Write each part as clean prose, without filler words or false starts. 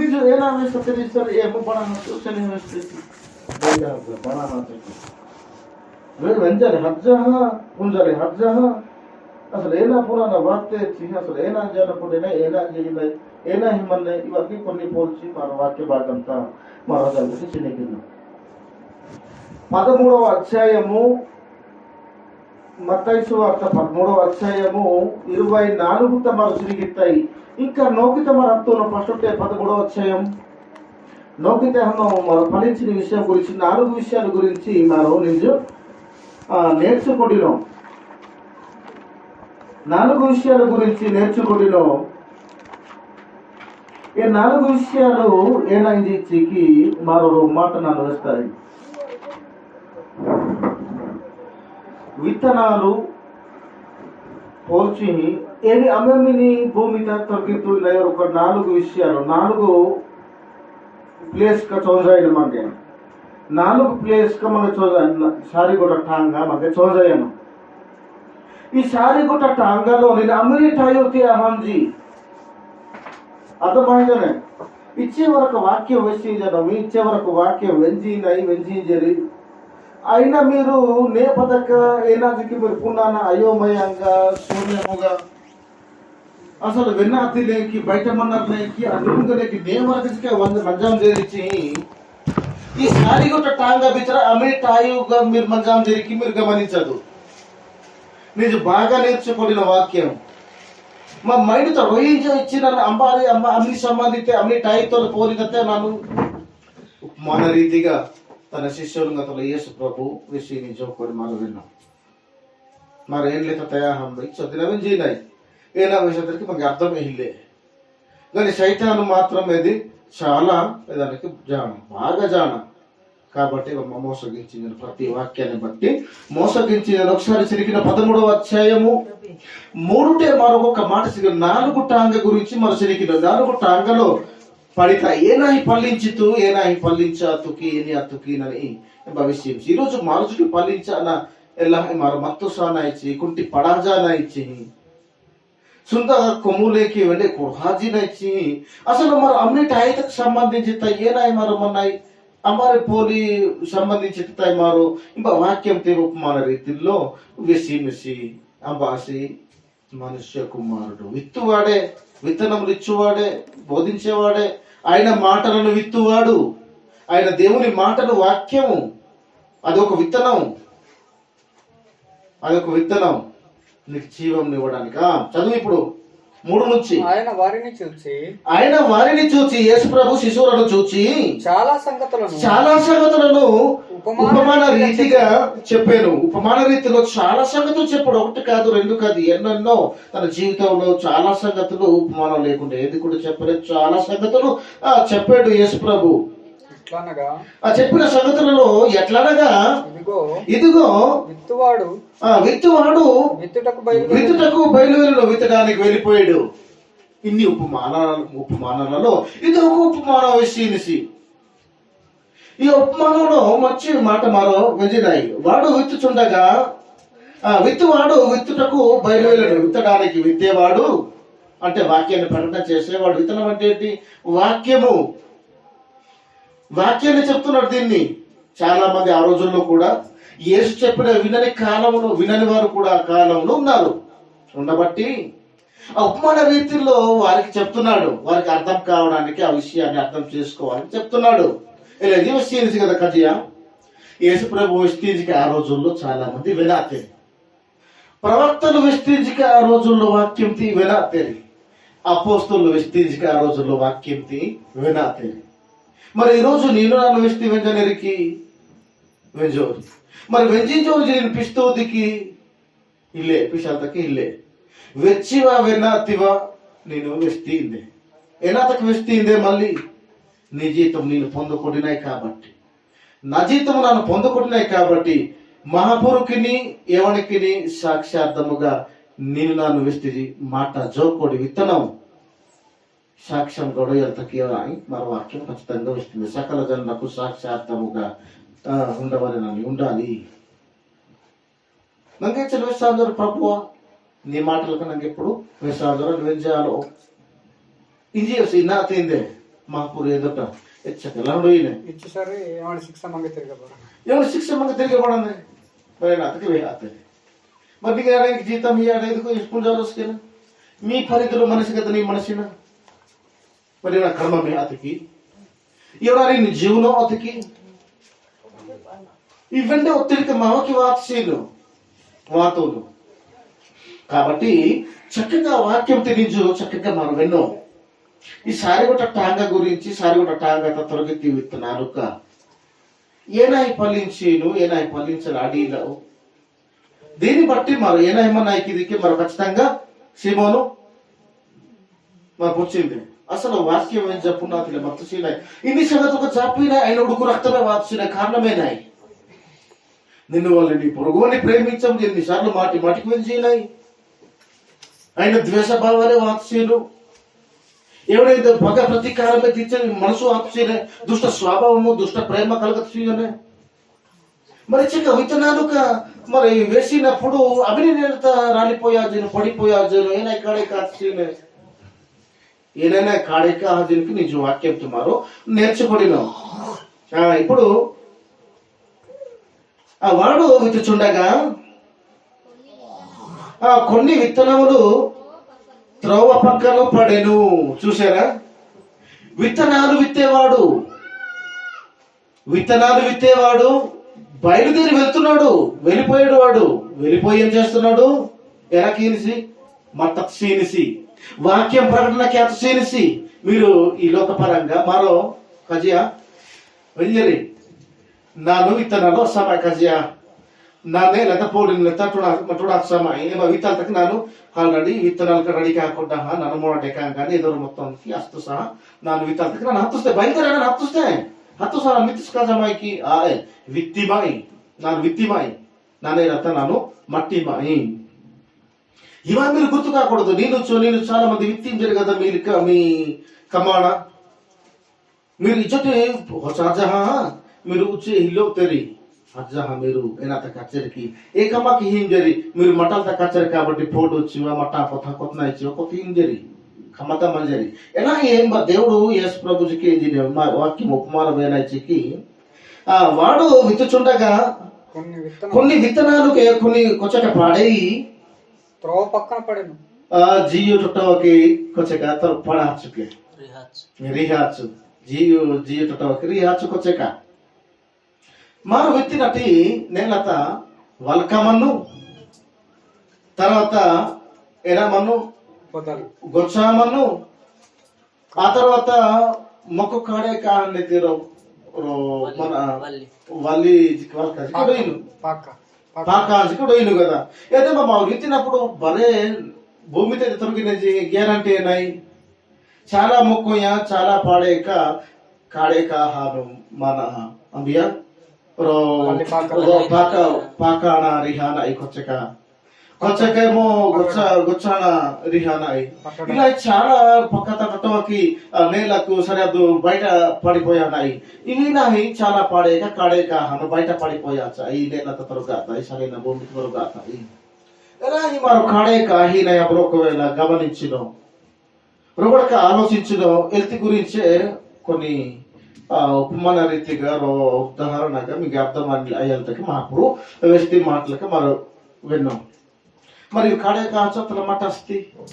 ನಿಜ ಏನಾಗುತ್ತೆ ಬಣ ಬಣ వెంజాలి హజ్జహ పుంజాలి హజ్జహ అసలు ఏనా పురాణ వార్త అసలు ఏనా జానపుడైనా ఏనా చేయాలి ఏనా హిమల్లే ఇవన్నీ కొన్ని పోల్చి మన వాక్య భాగంతా మరో దగ్గరికి చిన్నకిందాం. 13వ అధ్యాయము మత్తయి సువార్త 13వ అధ్యాయము 24 తమరు చిరిగిస్తాయి. ఇంకా నోకిత మరంతో ఫస్ట్ 13వ అధ్యాయం నోకిత మనం ఫలించిన విషయం గురించి 4 విషయాల గురించి మనం నిజం నేర్చుకుంటున్నాం. 4 విషయాల గురించి నేర్చుకుంటున్నాం. ఈ 4 విషయాలు ఏనాయికి మరో మాట నన్ను వేస్తాయి. విత్తనాలు పోల్చి ఏమి అమ్మమిని భూమి తొలగితూ ఒక 4 విషయాలు 4 ప్లేస్ కా చోదాయి మనకి 4 प्लेस का मग सारी गोटा टांगा मग चोजायन ఈ సారి गोटा टांगाలో నేను అమరిటాయి होती అహంజీ అర్థమైందనే ఇచ్చే వరకు వాక్యం వేసించడం ఇచ్చే వరకు వాక్యం వెంజింజరి అయినా మీరు నేపథక ఏనాదికి మీరు పున్నాన అయోమయంగా శూన్యముగా అసలు వెన్నాతిలేకి బయట మన్నర్లేకి అడుగులేకి నేవరకకే మంజం చేరించి ఈ సారి गोटा टांगा बिचरा అమరిటాయుగా మీరు మంజం జరిగి మీరు గమనించదు. నిజ బాగా నేర్చుకోడిన వాక్యం మా మైండ్ తో రోయించ ఇచ్చిన అంబారి అమ్మి సంబంధిత అమ్మి టాయితో పోలినతే ನಾನು మన రీతిగా తన శిష్యులుగా తల యేసు ప్రభు విషయం జోకొని మనం విన్నాం. మరి ఏం లేక తయా हम చదివిన జీనాయి ఏనా విషయానికి మనకి అర్థం ఇల్లే కానీ శైతాను మాత్రం ఇది చాలా దానికి జానం బాగా జానం కాబట్టి మోసగించిన ప్రతి వాక్యాన్ని బట్టి మోసగించిన ఒకసారి చిరిగిన 13వ అధ్యాయము 3 మరొక మాట 4 టాంగ గురించి మరో చిరిగిన 4 టాంగలో పడిత ఏనాయి పల్లించితూ ఏనాయి పల్లించా తుకి ఏని అతుకినని భవిష్యం ఈరోజు మారుజుకి పల్లించాన ఎలా మరో మత్తు సానాయిచి కుంటి పడాజానాయిచి సుంద కొమ్ములేకి వెళ్ళి కుహాజీనాయిచి అసలు మరి అన్నిటి ఆయతకు సంబంధించి ఏనాయి మరో మన్నాయి అమ్మారి పోలి సంబంధించి మారు ఇంకా వాక్యం ఉపమాన రీతిలో వెసి అంబాసి మనుష్య కుమారుడు విత్తువాడే విత్తనములు ఇచ్చువాడే బోధించేవాడే ఆయన మాటలను విత్తువాడు ఆయన దేవుని మాటలు వాక్యము అదొక విత్తనం నీకు జీవం ఇవ్వడానికి చదువు ఇప్పుడు 3 నుంచి ఆయన వారిని చూచి యేసు ప్రభు శిశువులను చూచి చాలా సంగతులను ఉపమాన రీతిగా చెప్పాను. ఉపమాన రీతిలో చాలా సంగతులు చెప్పాడు. 1 కాదు 2 కాదు ఎన్నెన్నో తన జీవితంలో చాలా సంగతులు ఉపమానం లేకుండా ఏది కూడా చెప్పలేదు. చాలా సంగతులు చెప్పాడు యేసు ప్రభు. చెప్పిన సంగతులలో ఎట్లనగా ఇదిగో విత్తువాడు విత్తుటకు బయలువెళ్ళను విత్తడానికి వెళ్ళిపోయాడు. ఇన్ని ఉపమానాలలో ఇది ఒక ఉపమానం వేసి ఈ ఉపమానంలో మంచి మాట మరో వెంజినాయి. వాడు విత్తుచుండగా విత్తువాడు విత్తుటకు బయలువెళ్ళను విత్తడానికి విత్తేవాడు అంటే వాక్యాన్ని ప్రకటన చేసేవాడు. విత్తనం అంటే ఏంటి? వాక్యాన్ని చెప్తున్నాడు. దీన్ని చాలా మంది ఆ రోజుల్లో కూడా యేసు చెప్పిన వినని వారు కూడా ఆ కాలంలో ఉన్నారు. ఉండబట్టి ఆ ఉపమాన రీతిలో వారికి చెప్తున్నాడు. వారికి అర్థం కావడానికి ఆ విషయాన్ని అర్థం చేసుకోవాలని చెప్తున్నాడు. ఇలా ఇది వస్తీంది కదా కజియా యేసు ప్రభు విస్తీజికి ఆ రోజుల్లో చాలా మంది వినాతేరి ప్రవక్తలు విస్తీజికి ఆ రోజుల్లో వాక్యం తీ వినాతేరి అపోస్తులు విస్తీజికి ఆ రోజుల్లో వాక్యం తీ వినాతేరి. మరి ఈరోజు నేను నన్ను వెస్తి వెంజనరికి వెంజోరు మరి వెంజించోరు వినిపిస్తోదికి ఇల్లే పిశాతకి ఇల్లే వెచ్చివా వెన్నాతివా నేను వెస్తిందే ఏనాతకు వెస్తిందే మళ్ళీ నీ జీతం నేను పొందకొడినాయి కాబట్టి నా జీతం నన్ను పొందకొడినాయి కాబట్టి మహాపురుకిని ఎవరికి సాక్షార్థముగా నేను నన్ను వెస్తి మాట జోకోడి విత్తనం సాక్ష్యం గొడవలకి మరో వాక్యం ఖచ్చితంగా వస్తుంది. సకల జనులకు సాక్షార్థముగా ఉండాలి. ನಂಗೆ ಚಲ ವೇಷಾಂತರ ಪ್ರಭುವ నీ మాటలకు నాకు ఎప్పుడు వేసాడు నువ్వేం చేయాలో ఇది ఇన్నా తిందే ಮಹಾಪುರ ಎದಟ ಹೆಚ್ಚಕ್ಕೆಲ್ಲ ಹೊಡೋಯಿನೆ ಇಚ್ಚು ಸರಿ ಅವನ ಶಿಕ್ಷೆ ಮಂಗ ತಿರ್ಗಬಾರ ఎవరు శిక్ష మంగ తిరిగి పడండి పోయిన అతకి వేయాలి మరి నీకు జీతం ఇయ్యాడు ఎందుకు స్కూల్ జాబ్ మీ పరిధిలో మనిషి కదా నీ మనిషిన మరి నా కర్మ మీ అతకి ఎవరి నీ జీవనం అతకి ఇవన్నీ ఒత్తిడికి మామకి వాత్సీలు వాతోలు కాబట్టి చక్కగా వాక్యం తినించు చక్కగా మనం విన్నాం ఈ సారిగొట్ట టాంగ గురించి సారిగొట్ట టాంగ తొలగెత్తి విత్తనాలుక ఏనాయి ఫలించేను ఏనాయి ఫలించాలి అడిలో దీన్ని బట్టి మరి ఏనాయమన్నా ఇది మరి ఖచ్చితంగా సిమోను మరి వచ్చింది అసలు వాక్యం ఏం చెప్పున్నా మత్తుసినాయి ఇన్ని సంగతులు చెప్పినా ఆయన ఉడుకు రక్తమే వాచిన కారణమేనాయి నిన్ను వాళ్ళని పొరుగుని ప్రేమించం ఎన్నిసార్లు మాటికి వెంచినాయి ఆయన ద్వేషభావాలే వాత్సీలు ఎవడైతే పగ ప్రతీకారమే తీర్చని మనసు ఆపుచేనే దుష్ట స్వభావము దుష్ట ప్రేమ కలగచ్చునే మరి చిన్న విత్తనాలు మరి వేసినప్పుడు అభినంత రాలిపోయాజను పడిపోయాజను ఏనా కాడే కాచునే ఏనైనా కాడే కాజనికి నిజ వాక్యం తుమారో నేర్చుకొడినాం ఇప్పుడు ఆ వాడు విత్తుచుండగా కొన్ని విత్తనములు త్రోవ పక్కన పడెను చూసారా విత్తనాలు విత్తేవాడు బయలుదేరి వెళ్తున్నాడు వెళ్ళిపోయాడు వాడు వెళ్ళిపోయి ఏం చేస్తున్నాడు ఎరకీనిసి మత్తీనిసి వాక్యం ప్రకటనకి అతసీనిసి మీరు ఈ లోకపరంగా మరో కజియా వెంజరి ನಾನು ವಿತ್ತನಾಲು ಸಮಯ ಕಜಿಯ ನಾನೇ ಲತ ಪೋಡಿ ಟುಡಾ ಸಮಯ ಏಮ ವಿತ್ತಲ್ ತಕ್ಕ ನಾನು ಆಲ್ರೆಡಿ ವಿತ್ತನಾಲ್ಕ ರೆಡಿ ಹಾಕೊಂಡ ನಾನು ಮೋಡಟೆ ಕಾಂಗಾನೆ ಎದುರು ಮೊತ್ತ ಅಷ್ಟು ಸಹ ನಾನು ವಿತ್ತಲ್ ತಕ್ಕ ನಾನು ಹತ್ತಿಸ್ತೆ ಬೈತಾರೆ ನಾನು ಹತ್ತು ಸಹ ಮಿತ್ತಿಸ್ಕ ಜಮಾಯಿಕಿ ಆಯ್ ವಿತ್ತಿಮಾಯಿ ನಾನು ವಿತ್ತಿಮಾಯಿ ನಾನೇ ಲತ ನಾನು మట్టిమాయి ఇవా మీరు గుర్తు కాకూడదు నేను చాలా మంది విత్తించారు కదా మీరు మీ కమాణ మీరు ఇచ్చటి సహజహా మీరు ఉచ్చే హిలో తెరి అజ్జహా మీరు ఏనాత కచ్చరికి ఏ కమ్మకి హింజరి మీరు మటాలత కచ్చరి కాబట్టి ఫోటో వచ్చివా మటా కొత్త కొత్త ఇచ్చివా కొత్త హింజరి కమ్మత మంజరి ఎలా ఏం దేవుడు యేసు ప్రభుజీకి ఏంది వాక్యం ఉపమానమైన ఇచ్చికి వాడు విత్తుచుండగా కొన్ని విత్తనాలు కొన్ని కొచ్చట పాడేయి త్రోవ పక్కన పడేను జియో చుట్టవకి కొచ్చక పడాచుకే రిహాచు జియో చుట్టవకి రిహాచు కొచ్చక మారు విత్తినటి నేలత వల్కమన్ను తర్వాత ఎరమన్ను గొచ్చామన్ను ఆ తర్వాత మొక్కు కాడే కాని తీరు మన వల్లి పాకాజికుడోయిను కదా అయితే మా విత్తినప్పుడు భలే భూమి మీద తొలగిన గ్యారంటీ అయినాయి చాలా మొక్కుయ చాలా పాడేక కాడేక హాను మన అంబియా పాకాణ రిహాన కొచ్చకేమో గుచ్చాణ రిహాన ఇలా చాలా పక్క తట్టకి నేలకు సరిహద్దు బయట పడిపోయాయి ఇవి నాయి చాలా పాడేక కాడేక హాను బయట పడిపోయాచ ఈ నేలతో తొలగాతాయి సరైన భూమి తొలగాతాయి ఎలా ఈ మరో కాడేక హీన ఎవరో ఒకవేళ గమనించినో రొగడక ఆలోచించినో ఎల్తి గురించే కొన్ని ఉపమాన రీతిగా ఉదాహరణగా మీకు అర్థం అయ్యేంతకి మాకు వ్యక్తి మాటలకి మరో విన్నాం మరియు కాడేక చొత్తల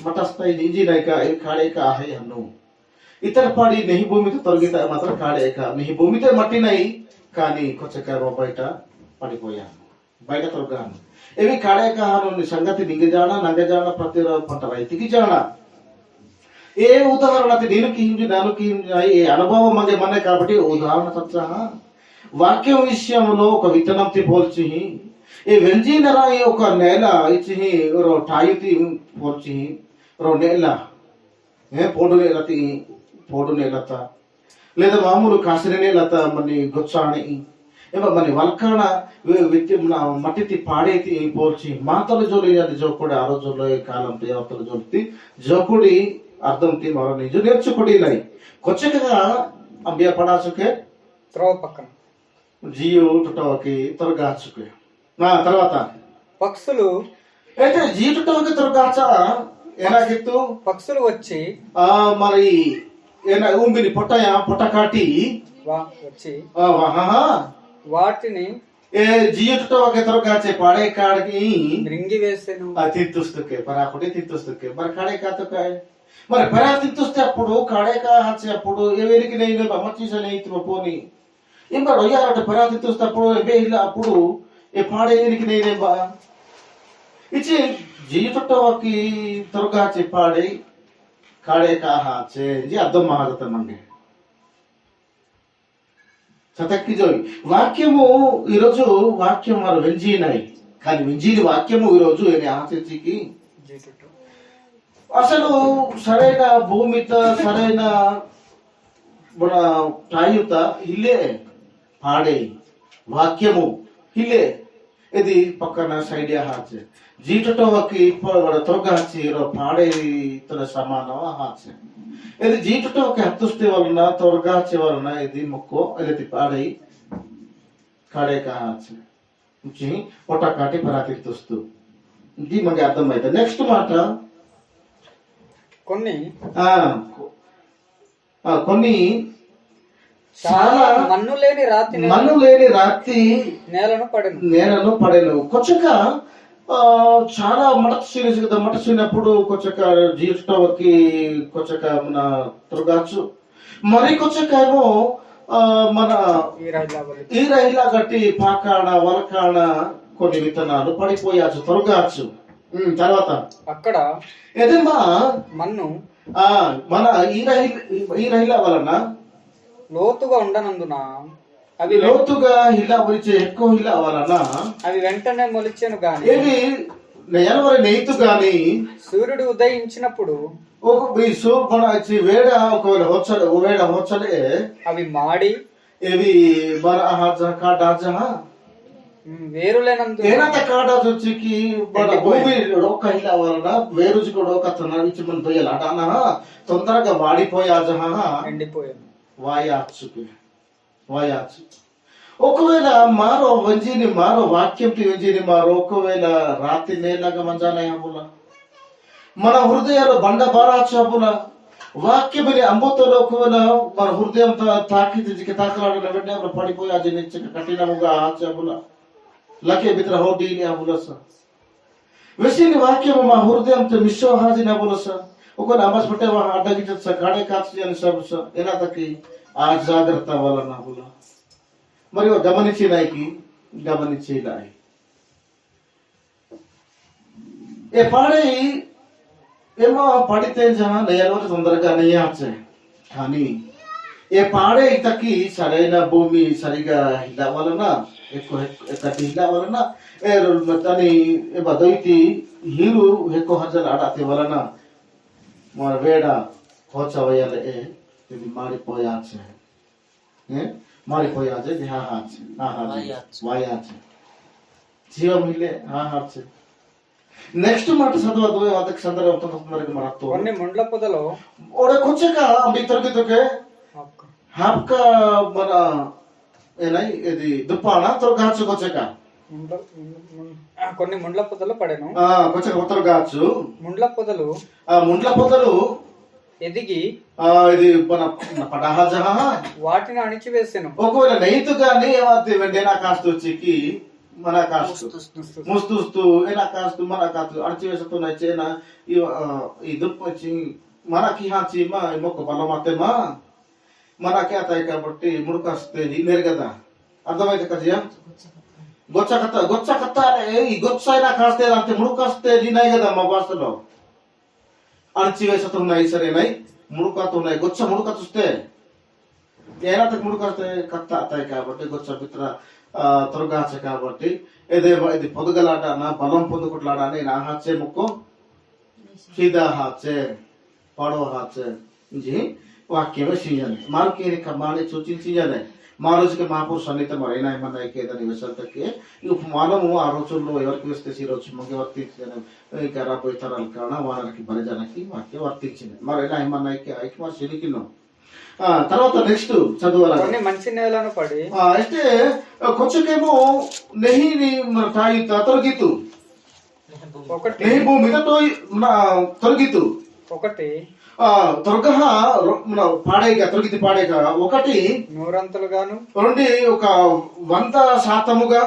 మటస్థాయి ఇంజినాయిక కాడేక ఆహే అన్ను ఇతర పాడి నెహి భూమితో తొలగితే మాత్రం కాడేక నెహి భూమితో మట్టినాయి కానీ కొంచెం బయట పడిపోయాను బయట తొలగాను ఇవి కాడేక సంగతి నిగజాన నగజాన ప్రతి పంట రైతుకి జాన ఏ ఉదాహరణ నేను ఏ అనుభవం మంది మన్నే కాబట్టి ఉదాహరణ తచ్చ వాక్యం విషయంలో ఒక విత్తనం పోల్చి ఏ వెంజీనరా ఒక నేల ఇచ్చి టాయి పోల్చి నేల పోడు నేలత లేదా మామూలు కాసిరి నేలత మన గొచ్చాని మన వల్కాణ మట్టి పాడేతి పోల్చి మాతలు జోలి అది జోకుడి ఆ రోజుల్లో కాలం దేవతలు జోలి జోకుడి అర్థం మరో నిజ నేర్చుకుడినాయి కొచ్చకగా అంబియా పడాచుకే త్రోవ పక్కన జియో టుటవకి తొలగాచుకే తర్వాత పక్షులు అయితే జీ టుటవకి తొలగాచ ఎలాగిತ್ತು పక్షులు వచ్చి మరి ఊంబిని పొట్ట కాటి వచ్చి వాటిని ಜಿಯುಟ ತರಗಾಚೆ ಪಾಡೆ ಕಾಡಗಿ రింగి వేసాను తిత్తుస్తుకే పరాకుటి తిత్తుస్తుకే మరి కాడే కాతకాయ మరి పరా తిత్తుస్తే అప్పుడు కాడే కా హచ్చే అప్పుడు ఎవరికి నేను అమర్చిసనే ఇతు పోని ఇంబడు యారట పరా తిత్తుస్తే అప్పుడు ఎబే ಇಲ್ಲ అప్పుడు ఏ పాడే ఎవరికి నేనే బా ఇచి జియుటకి తరగాచే పాడే కాడే కా హచ్చే జి అద్దం మహారత మంగే సతక్కి జోయి వాక్యము ఈరోజు వాక్యం వారు వెంజీనాయి కానీ వెంజీని వాక్యము ఈరోజు ఆచర్చికి అసలు సరైన భూమిత సరైన మన టాయుత ఇల్లే పాడే వాక్యము ఇల్లే ఇది పక్కన సైడియా హాచೆ జీటటోకి తొరಗ ಹಚ್ಚಿ ಇರೋ ಪಾಡೆ ತರ ಸಮಾನವ ಹಾಚೆ ఇది జీటటోకి హత్తుస్తే వలన తొరగ హచ్చే వలన ఇది ముక్కో ఇది పాడే కాడే కా హాచೆ ఇంచి పొట్ట కాటి పరాతిస్తూ ఇది మనకి అర్థమైతే నెక్స్ట్ మాట కొన్ని కొన్ని చాలా మన్ను లేని రాతి నేలను పడెను కొచ్చక చాలా మట సీరియస్ కదా మట సీనప్పుడు కొచ్చక జీవితకి కొచ్చక మన తొరగాచ్చు మరి కొచ్చక ఏమో మన ఈ రైలా గట్టి పాకాడ వలకాడ కొన్ని విత్తనాలు పడిపోయాచ్చు తొరగాచ్చు తర్వాత అక్కడ ఏదేమా మన్ను మన ఈ రైలా వలన లోతుగా ఉండనందున అవి లోతుగా హిలా మొలిచే ఎక్కువ హిలా వలన అవి వెంటనే మొలిచెను గాని ఏవి ఎవరి నెయ్యితు గాని సూర్యుడు ఉదయించినప్పుడు వేడ ఒకవేళ హోచలే అవి మాడి ఏవి వేరులేనందు ఏనంత కాడాజ్ వచ్చి భూమి డోక హిలా వలన వేరుజు డోక ఇచ్చి మన దొయ్యాలి అటాన తొందరగా వాడిపోయా ఎండిపోయాను వాయాచు ఒకవేళ మారో వంజీని మారో వాక్యం వంజీని మారో ఒకవేళ రాత్రి నేలాగా మంజానయాముల మన హృదయాలు బండ బారాచాపుల వాక్యమని అంబోతలో ఒకవేళ మన హృదయం తాకి తాకలాడిన వెంటనే పడిపోయి అది నిచ్చక కఠినముగా ఆచాపుల లకే బిత్ర హోడీని అబులస వెసిని వాక్యము మా హృదయంతో నిశ్చోహాజిని అబులస ఒకవేళ అమ్మస్ పట్టే అడ్డగించ కాడే కాచి అని సబుస ఎలా తక్కి ఆ జాగ్రత్త వలన బుల మరియు గమనించినాయికి గమనించేలాయి ఏ పాడే ఏమో పడితే నేలవర తొందరగా నెయ్యాచే కానీ ఏ పాడే ఇతకి సరైన భూమి సరిగా హిలా వలన ఎక్కువ హిలా వలన దాని బదైతి హీరు ఎక్కువ హజలు ఆడాతే వలన మన వేడ కోచవయ్యాలే ఇది మారిపోయాచే మారిపోయాచే వాయాచే జీవం ఇల్లే హాచే నెక్స్ట్ మాట చదవదు ಅದಕ್ಕೆ ಸಂದರ್ಭ ತಂದರಿಗೆ ಮರತ್ತು కొన్ని ముండ్ల పొదలో ఓడ కొచ్చక అంబి తరగతికే ಹಾಪ್ಕ మన ఏనై ఇది దుప్పాన తొరగాచు కొచ్చక కొన్ని ముండ్ల పొదలు పడెను కొచ్చక తొరగాచు ముండ్ల పొదలు ఎదిగి ఇది మన పడహజ వాటిని అణిచివేసెను ఒకవేళ నైతు గాని ఏమవుతుంది వెంటనే కాస్త వచ్చి మన కాస్తు ముస్తుస్తూ ఎలా కాస్తు మన కాస్తు అణచివేస్తున్న చేన ఈ దుప్పు వచ్చి మనకి హాచి మొక్క బలమత్తేమా మనకి అతాయి కాబట్టి ముడుకొస్తే నీరు కదా అర్థమైతే కదా గొచ్చ కత్తాలే ఈ గొచ్చ అయినా కాస్తే అంతే ముడుకొస్తే నీనాయి కదా మా భాషలో అణచివేస్తున్నాయి సరేనాయి ముడుకతున్నాయి గొచ్చ ముడుక చూస్తే ఏనా ముడుకొస్తే కత్త అతాయి కాబట్టి గొచ్చ మిత్ర తొరగాచ కాబట్టి ఇది పొదుగలాట బలం పొందుకుట్లాడ అని నా హాచే ముక్కు సీదా హాచే పడో హాచే ఇది వాక్యమే సీజన్ మార్కేని కమ్మాని సూచించాలి మా రోజుకి మహాపురుషు సన్నిహిత మరైనా ఏమన్నా ఏదని విషయాలకి మనము ఆ రోజుల్లో ఎవరికి వేస్తే ఈ రోజు మనకి వర్తించిన ఇంకా రాబోయే తరాల కారణం వాళ్ళకి బలిజానికి వాక్యం వర్తించింది మరైనా ఏమన్నా ఐకి మరి శనికిన్నాం తర్వాత నెక్స్ట్ చదువు మంచి నేలను పడి అయితే కొంచెమేమో నెహిని తాయిత తొలగితు నెహి భూమి తొలగితు ఒకటి తొరగహ మన పాడేక తొలగితి పాడేక ఒకటి 100 రెండు ఒక 100%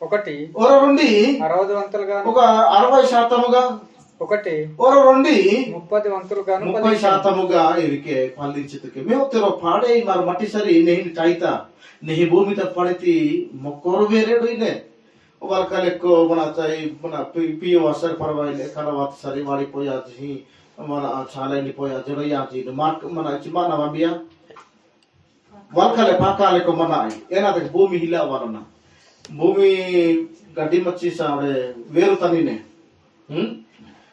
ఒకటి ఓర రెండు 60 ఒక 60% ఒకటి ఓర రెండు 30 30% ఇవికే ఫలించితకే మేము తెర పాడే మరి మట్టి సరి నేను చాయితా నెహి భూమి తప్పడితి మొక్కోరు వేరేడు ఇనే వాళ్ళ ఎక్కువ మన పియో సరి పర్వాలే కలవాత సరి వాడిపోయాచి మన చాలా ఎండిపోయా జడయాచి మార్క్ మన చిమాన వంబియా వాళ్ళ పాకాలకు మన ఏనాదకి భూమి హిలా వాళ్ళన్న భూమి గడ్డి మచ్చి సాడే వేరు తనినే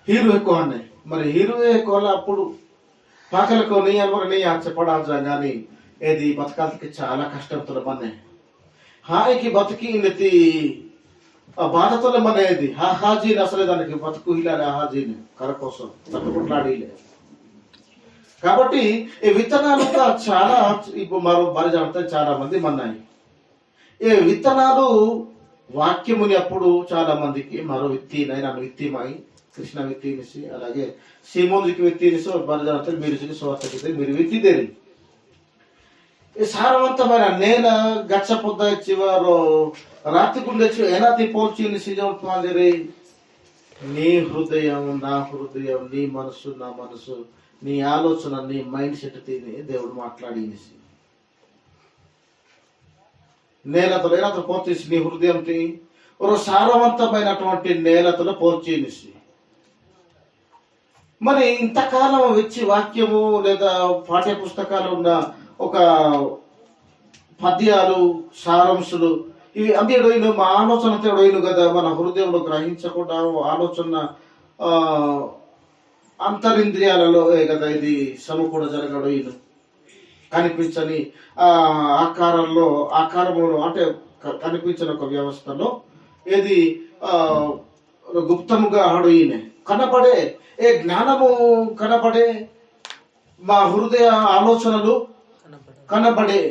హీరో ఎక్కువ అన్నాయి మరి హీరో ఎక్కువ అప్పుడు పాకలకు నెయ్యి అనవరు నెయ్యి చెప్పడాల్సా కానీ ఏది బతకాలకి చాలా కష్టపడుతుంది మన్నే హాయికి బతికి నెత్తి ఆ బాధతో మనేది హాజీ అసలే దానికి బతుకు ఇలానే హాజీని కర కోసం తట్టుకుంట్లాడలే కాబట్టి ఈ విత్తనాలు చాలా ఇప్పుడు మరో మరి జాగ్రత్త చాలా మంది మన్నాయి ఈ విత్తనాలు వాక్యముని అప్పుడు చాలా మందికి మరో విత్తినై నన్ను విత్తిమాయి కృష్ణ విత్తినిసి అలాగే సీమోన్కి విత్తినిసి మరి జాగ్రత్త మీరు స్వార్థకి మీరు విత్తిదేరి ఈ సారవంతమైన నేల గచ్చ పొద్ద చివరు రాత్రి గుండెచ్చు ఏనాది పోల్చి సిజవుతుంది నీ హృదయం నా హృదయం నీ మనసు నా మనసు నీ ఆలోచన నీ మైండ్ సెట్ తిని దేవుడు మాట్లాడినిసి నేలతో ఏనాతో పోల్చేసి నీ హృదయం ఒక సారవంతమైనటువంటి నేలతో పోల్చేనిసి మరి ఇంతకాలం వచ్చి వాక్యము లేదా పాఠ్య పుస్తకాలు ఉన్న ఒక పద్యాలు సారాంశాలు ఇవి అన్ని ఎడోయిను మా ఆలోచనతో ఎడోయిను కదా మన హృదయంలో గ్రహించకుండా ఆలోచన అంతరింద్రియాలలో కదా ఇది సమకూడ జరగడోయిను కనిపించని ఆకారంలో అంటే కనిపించని ఒక వ్యవస్థలో ఏది గుప్తముగా ఆడోయినే కనపడే ఏ జ్ఞానము కనపడే మా హృదయ ఆలోచనలు కనబడే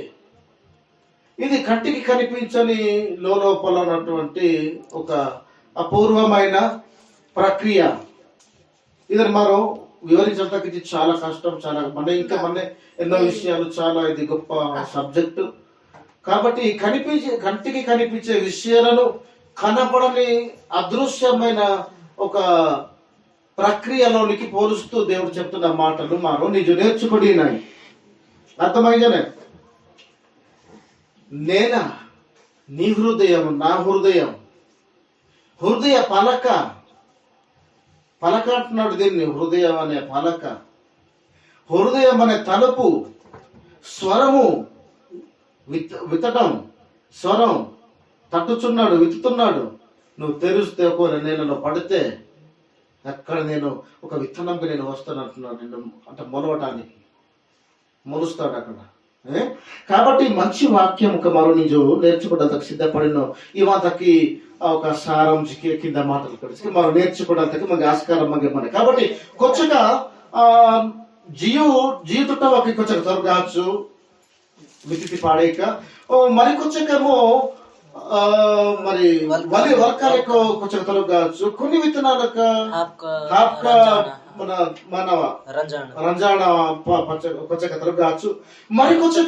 ఇది కంటికి కనిపించని లోపల ఉన్నటువంటి ఒక అపూర్వమైన ప్రక్రియ. ఇది మరో వివరించడానికి ఇది చాలా కష్టం, చాలా మన ఎన్నో విషయాలు, చాలా ఇది గొప్ప సబ్జెక్టు. కాబట్టి కంటికి కనిపించే విషయాలను కనపడని అదృశ్యమైన ఒక ప్రక్రియలోనికి పోలుస్తూ దేవుడు చెప్తున్న మాటలు మరో నిజం నేర్చుకుడినాయి. అర్థమైందనే నేనా నీ హృదయం నా హృదయం, హృదయ పలక అంటున్నాడు దీన్ని. హృదయం అనే పలక, హృదయం అనే తలుపు, స్వరము విత్తడం, స్వరం తట్టుచున్నాడు, విత్తుతున్నాడు. నువ్వు తెరిస్తే ఒక నేలలో పడితే అక్కడ నేను ఒక విత్తనంగా నేను వస్తాను అంటున్నాడు. నిన్ను అంటే మొలవటానికి మొలుస్తాడు అక్కడ. కాబట్టి మంచి వాక్యం ఒక మరో నిజం నేర్చుకోవడానికి సిద్ధపడిన ఇవాతకి ఒక సారం కింద మాటలు కలిసి మనం నేర్చుకోవడానికి మనకి ఆస్కారం మన. కాబట్టి కొచ్చగా జీవిత ఒక కొంచెం తొలగాచ్చు మితికి పాడేక మరి కొంచెమో మరి వలి వర్కాలకు కొంచెం తొలగాచ్చు. కొన్ని విత్తనాలకు మన మానవ రంజాన కొంచెం తొలగాచ్చు. మరి కొంచెం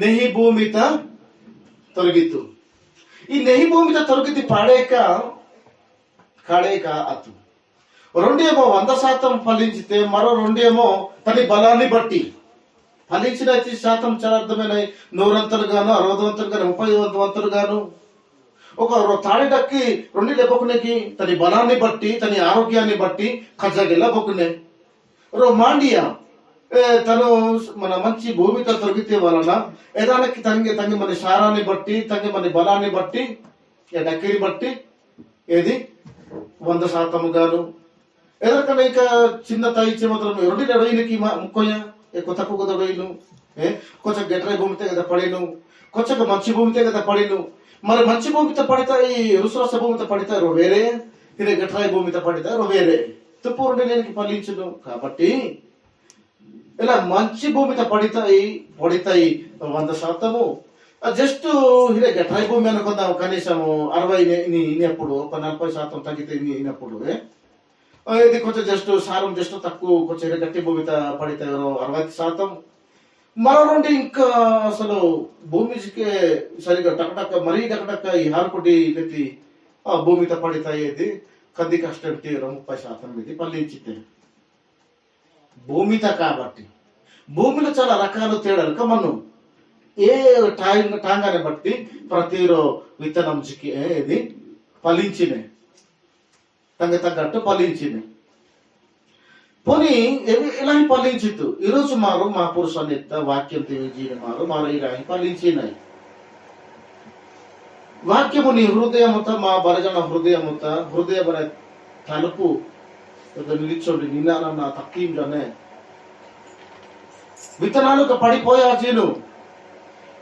నెహి భూమిత తొలగిత్తు. ఈ నెహి భూమిత తొలగితి పాడేక అతు రెండేమో 100% ఫలించితే, మరో రెండేమో తన బలాన్ని బట్టి ఫలించిన 5% చాలా అర్థమైన 100 గాను, 60 గాను, 30 గాను. ఒక తాడి డక్కి 2 లేపకునేకి తన బలాన్ని బట్టి, తన ఆరోగ్యాన్ని బట్టి కజగిల్ల బొక్కునే. మాండియా తను మన మంచి భూమితో తొలగితే వలన ఏదానికి తంగి మన సారాన్ని బట్టి, తంగి మన బలాన్ని బట్టి, డక్కిని బట్టి ఏది 100% గాను. ఏదైనా ఇక చిన్న తాయి మాత్రం 2 అడవికి ముక్కొయ్య ఎక్కువ తక్కువ కదా అడవిను. కొంచెం గెటరాయి భూమితే కదా పడేను, కొంచెం మంచి భూమితే కదా పడేను. మరి మంచి భూమితో పడతాయి, రుసరస భూమితో పడతారు వేరే, ఇది గెటరాయి భూమితో పడతారు వేరే. తుప్పు 2 నేలకి ఫలించును. కాబట్టి ఇలా మంచి భూమితో పడతాయి 100%. జస్ట్ ఇదే గెటరాయి భూమి అనుకుందాం, కనీసం 60 ఇనప్పుడు ఒక 40% తగ్గితే ఇనప్పుడు ఇది కొంచెం జస్ట్ సారం జస్ట్ తక్కువ కొంచెం గట్టి భూమిత పడితే 60%. మరో నుండి ఇంకా అసలు భూమికి సరిగా టకటక మరీ టకటక ఈ హార్పుటి ఇది భూమిత పడితాయేది కది కష్టం తీరం 30% ఇది పల్లించితే భూమిత. కాబట్టి భూమిలో చాలా రకాలు తేడాలు కమన్ను ఏ టాంగాన్ని బట్టి ప్రతిరో విత్తనం ఇది ఫలించినాయి తగ్గట్టు ఫలించినాయి. పోనీ ఇలాంటి ఫలించితు ఈరోజు మారు మా పురుషాన్ని వాక్యం తెలియజేయని మారు ఇలాంటి ఫలించినాయి. వాక్యము నీ హృదయముత మా బలజన హృదయం అనే తలుపు నిలిచోండి నిన్న తక్కువలోనే విత్తనాలు పడిపోయా చీను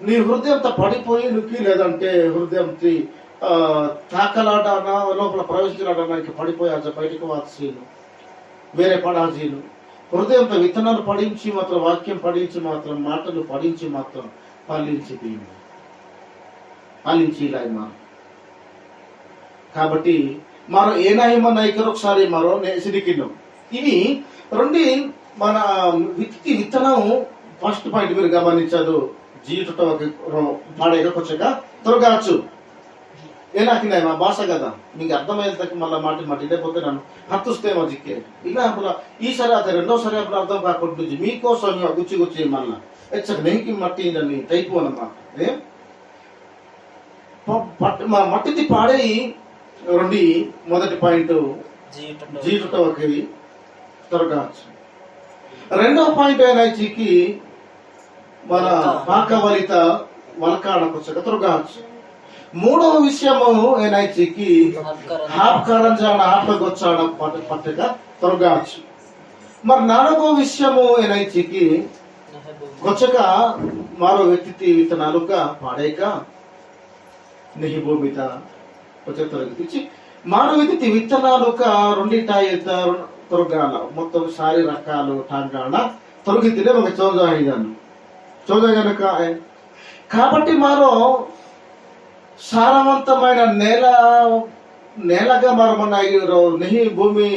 నీ హృదయంతో పడిపోయి నుక్కి లేదంటే హృదయం తాకలాడానా లోపల ప్రవేశించడానికి పడిపోయా బయటకు వాచీను వేరే పడాజీను హృదయంతో విత్తనాలు పడించి మాత్రం వాక్యం పడించి మాత్రం మాటలు పడించి మాత్రం పాలించి ఇలా కాబట్టి మరో ఏనాయమన్న ఇక్కడ ఒకసారి మరో సిరికిన్నం ఇవి రెండు మన విత్తనం ఫస్ట్ పాయింట్ మీరు గమనించదు జీవిత పాడేగా కొంచెంగా తొలగచ్చు ఏనాకినాయి మా భాష కదా మీకు అర్థమయ్యేంతకి మళ్ళీ మాటి లేకపోతే నన్ను హత్తుస్తే మా జిక్కే ఇలా ఈసారి అది రెండోసారి అప్పుడు అర్థం కాకుండా మీకోసం గుచ్చి మళ్ళా ఎచ్చక నెంకి మట్టి నన్ను టైపు అన్నమాట మట్టిది పాడే రెండు మొదటి పాయింట్ జీవితకి తొలగచ్చు. రెండవ పాయింట్ ఏనాయికి మన పాకవలిత వలకాడకొచ్చక తొలగచ్చు. మూడవ విషయము ఏనాయికి హాఫ్ కరంజాన హాఫ్కొచ్చాడ పట్టక తొలగచ్చు. మరి నాలుగవ విషయము ఏనాయికి వచ్చక మరో వ్యక్తి విత్తనాలుగా పాడేక నెహి భూమిత వచ్చక తొలగించి మరో వ్యక్తి విత్తనాలుగా రెండింటాయి తొలగాల మొత్తం సారి రకాలు టాంగాల తొలగితేనే ఒక చౌదగనక కాబట్టి మరో సారవంతమైన నేలగా మరమన్నాయి నెహి భూమి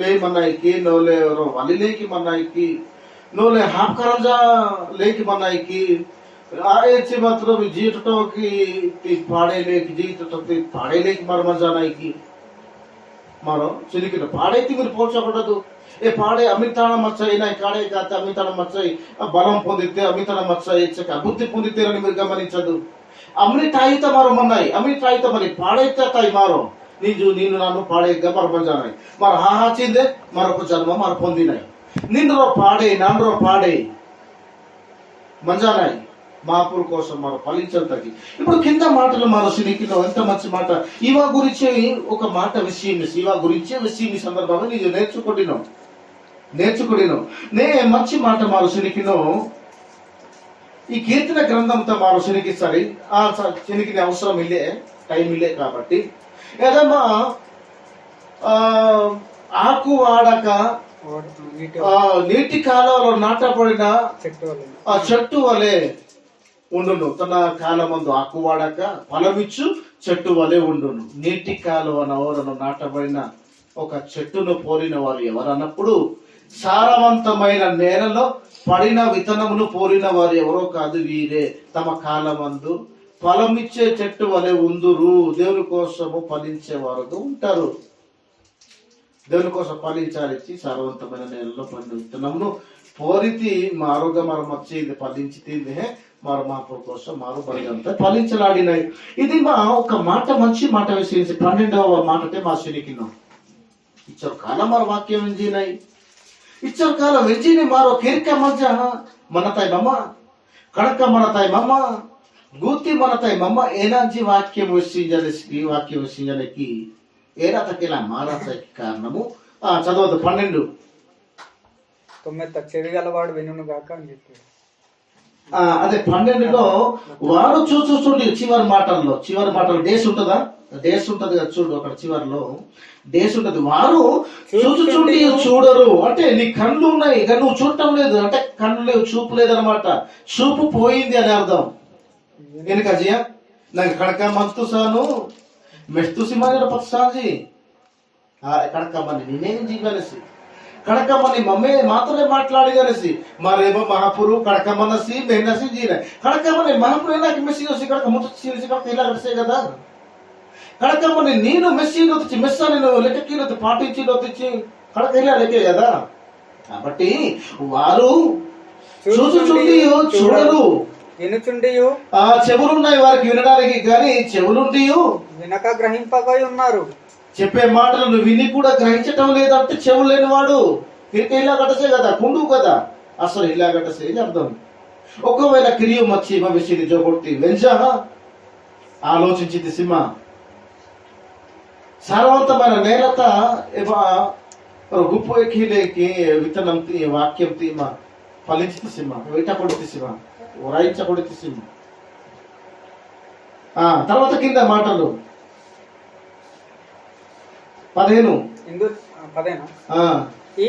లేమన్నాయికి నోలే వలిలేకి మన్నాయికి నోలే హాఫ్ కరంజా లేకి మన్నాయికి ఆయేచి మాత్రం జీటోకి పాడేలేకి జీటోకి పాడేలేకి మరమజానాయికి మరో చిలికిన పాడైతే మీరు పోల్చకూడదు. ఏ పాడే అమితాన మచ్చాయి నా కాడే కాతే అమితాన మచ్చాయి బలం పొందితే అమితాన మచ్చాయి అభివృద్ధి పొందితేరని మీరు గమనించదు. అమృతాయిత మరమన్నాయి అమృతాయిత మరి పాడైతే తాయి మారో నేను నన్ను పాడేగా మరమజానాయి మరి హాహాచిందే మరొక జన్మ మర పొందినాయి నిన్నురో పాడే నన్నురో పాడే మంజానాయి మాపురు కోసం మనం ఫలించంతకి. ఇప్పుడు కింద మాటలు మన సినికిలో ఎంత మంచి మాట ఇవా గురించి ఒక మాట విషయం ఇవా గురించే విషయం ఈ సందర్భంగా నేను నేర్చుకున్నాను నే మంచి మాట మారు సినికినో ఈ కీర్తన గ్రంథంతో మారు సినికి సరి ఆ సినికి అవసరం ఇల్లే టైం ఇల్లే కాబట్టి ఏదమ్మా ఆకు వాడక నీటి కాలంలో నాటబడిన ఆ చెట్టు వలె ఉండును తన కాలమందు ఆకు వాడక ఫలమిచ్చు చెట్టు వలె ఉండును. నీటి కాలువ నవరను నాటబడిన ఒక చెట్టును పోలిన వారు ఎవరన్నప్పుడు సారవంతమైన నేలలో పడిన విత్తనమును పోలిన వారు ఎవరో కాదు వీరే తమ కాలమందు ఫలమిచ్చే చెట్టు వలె ఉందురు. దేవుని కోసము ఫలించేవారు ఉంటారు. దేవుని కోసం ఫలించాలిచ్చి సారవంతమైన నేలలో పడిన విత్తనమును పోరితి మారుగా మరమచ్చేది ఫలించితే మారు మాపు కోసం మారు బలిగంతా ఫలించలాడినాయి. ఇది మా ఒక మాట మంచి మాట వేసేసి 12వ మాటతే మా శనికిన్నాం ఇచ్చరు కాలం మారు వాక్యం వెంజినాయి ఇచ్చరు కాలం వెంజిని మారో కేరిక మధ్య మనతాయి మమ్మ కడక మనతాయి మమ్మ గూతి మనతాయి మమ్మ ఏనాజీ వాక్యం వేసింజలకి ఏరా తక్కిలా మారాతకి కారణము చదవద్దు 12 చెవి గలవాడు వినును గాక అని చెప్పాడు. అదే 12లో వారు చూడండి చివరి మాటలు డేస్ ఉంటదా డేస్ ఉంటది కదా చూడు అక్కడ చివరిలో డేస్ ఉంటది. వారు చూచుచుండి చూడరు అంటే నీ కళ్ళు ఉన్నాయి ఇక నువ్వు చూడటం లేదు అంటే కళ్ళు లేవు చూపు లేదనమాట. చూపు పోయింది అని అర్థం. ఎందుకజియా నాకు కడక మంతు సాను మెస్తు సిమాజ పత్సాజీ కడకమ్మని నేనేం జీవనసి కడకమ్మని మమ్మీ మాత్రమే మాట్లాడి అనేసి మరేమో మహాపురు కడకమ్మనసి మెహనసి జీన కడకమ్మని మహాపురు నాకు మెస్సి వచ్చి కడక ముచ్చి కడక ఇలా కడిసే కదా కడకమ్మని నేను మెస్సి వచ్చి మెస్సా నేను లెక్కకి పాటించి వచ్చి కడక ఇలా లెక్కే కదా. కాబట్టి వారు చూచుచుండి చూడరు, వినుచుండి చెవులున్నాయి వారికి వినడానికి, కానీ చెవులుండి వినక గ్రహింపగా ఉన్నారు. చెప్పే మాటలను విని కూడా గ్రహించటం లేదంటే చెవులు లేనివాడు కిరికి ఇలా కట్టసే కదా, కుండు కదా, అసలు ఇలా కట్టసే అర్థం. ఒకవేళ కిరియు మచ్చి భవిష్యని జోగొట్టి వెంజా ఆలోచించింది సింహ సారవంతమైన నేలత గుప్పు ఎక్కిలేకి విత్తనం వాక్యం తీమ ఫలించింది సింహ వేట కొడుతు సింహ ఉరాయించ కొడుతు సింహ. తర్వాత కింద మాటలు 15 ఈ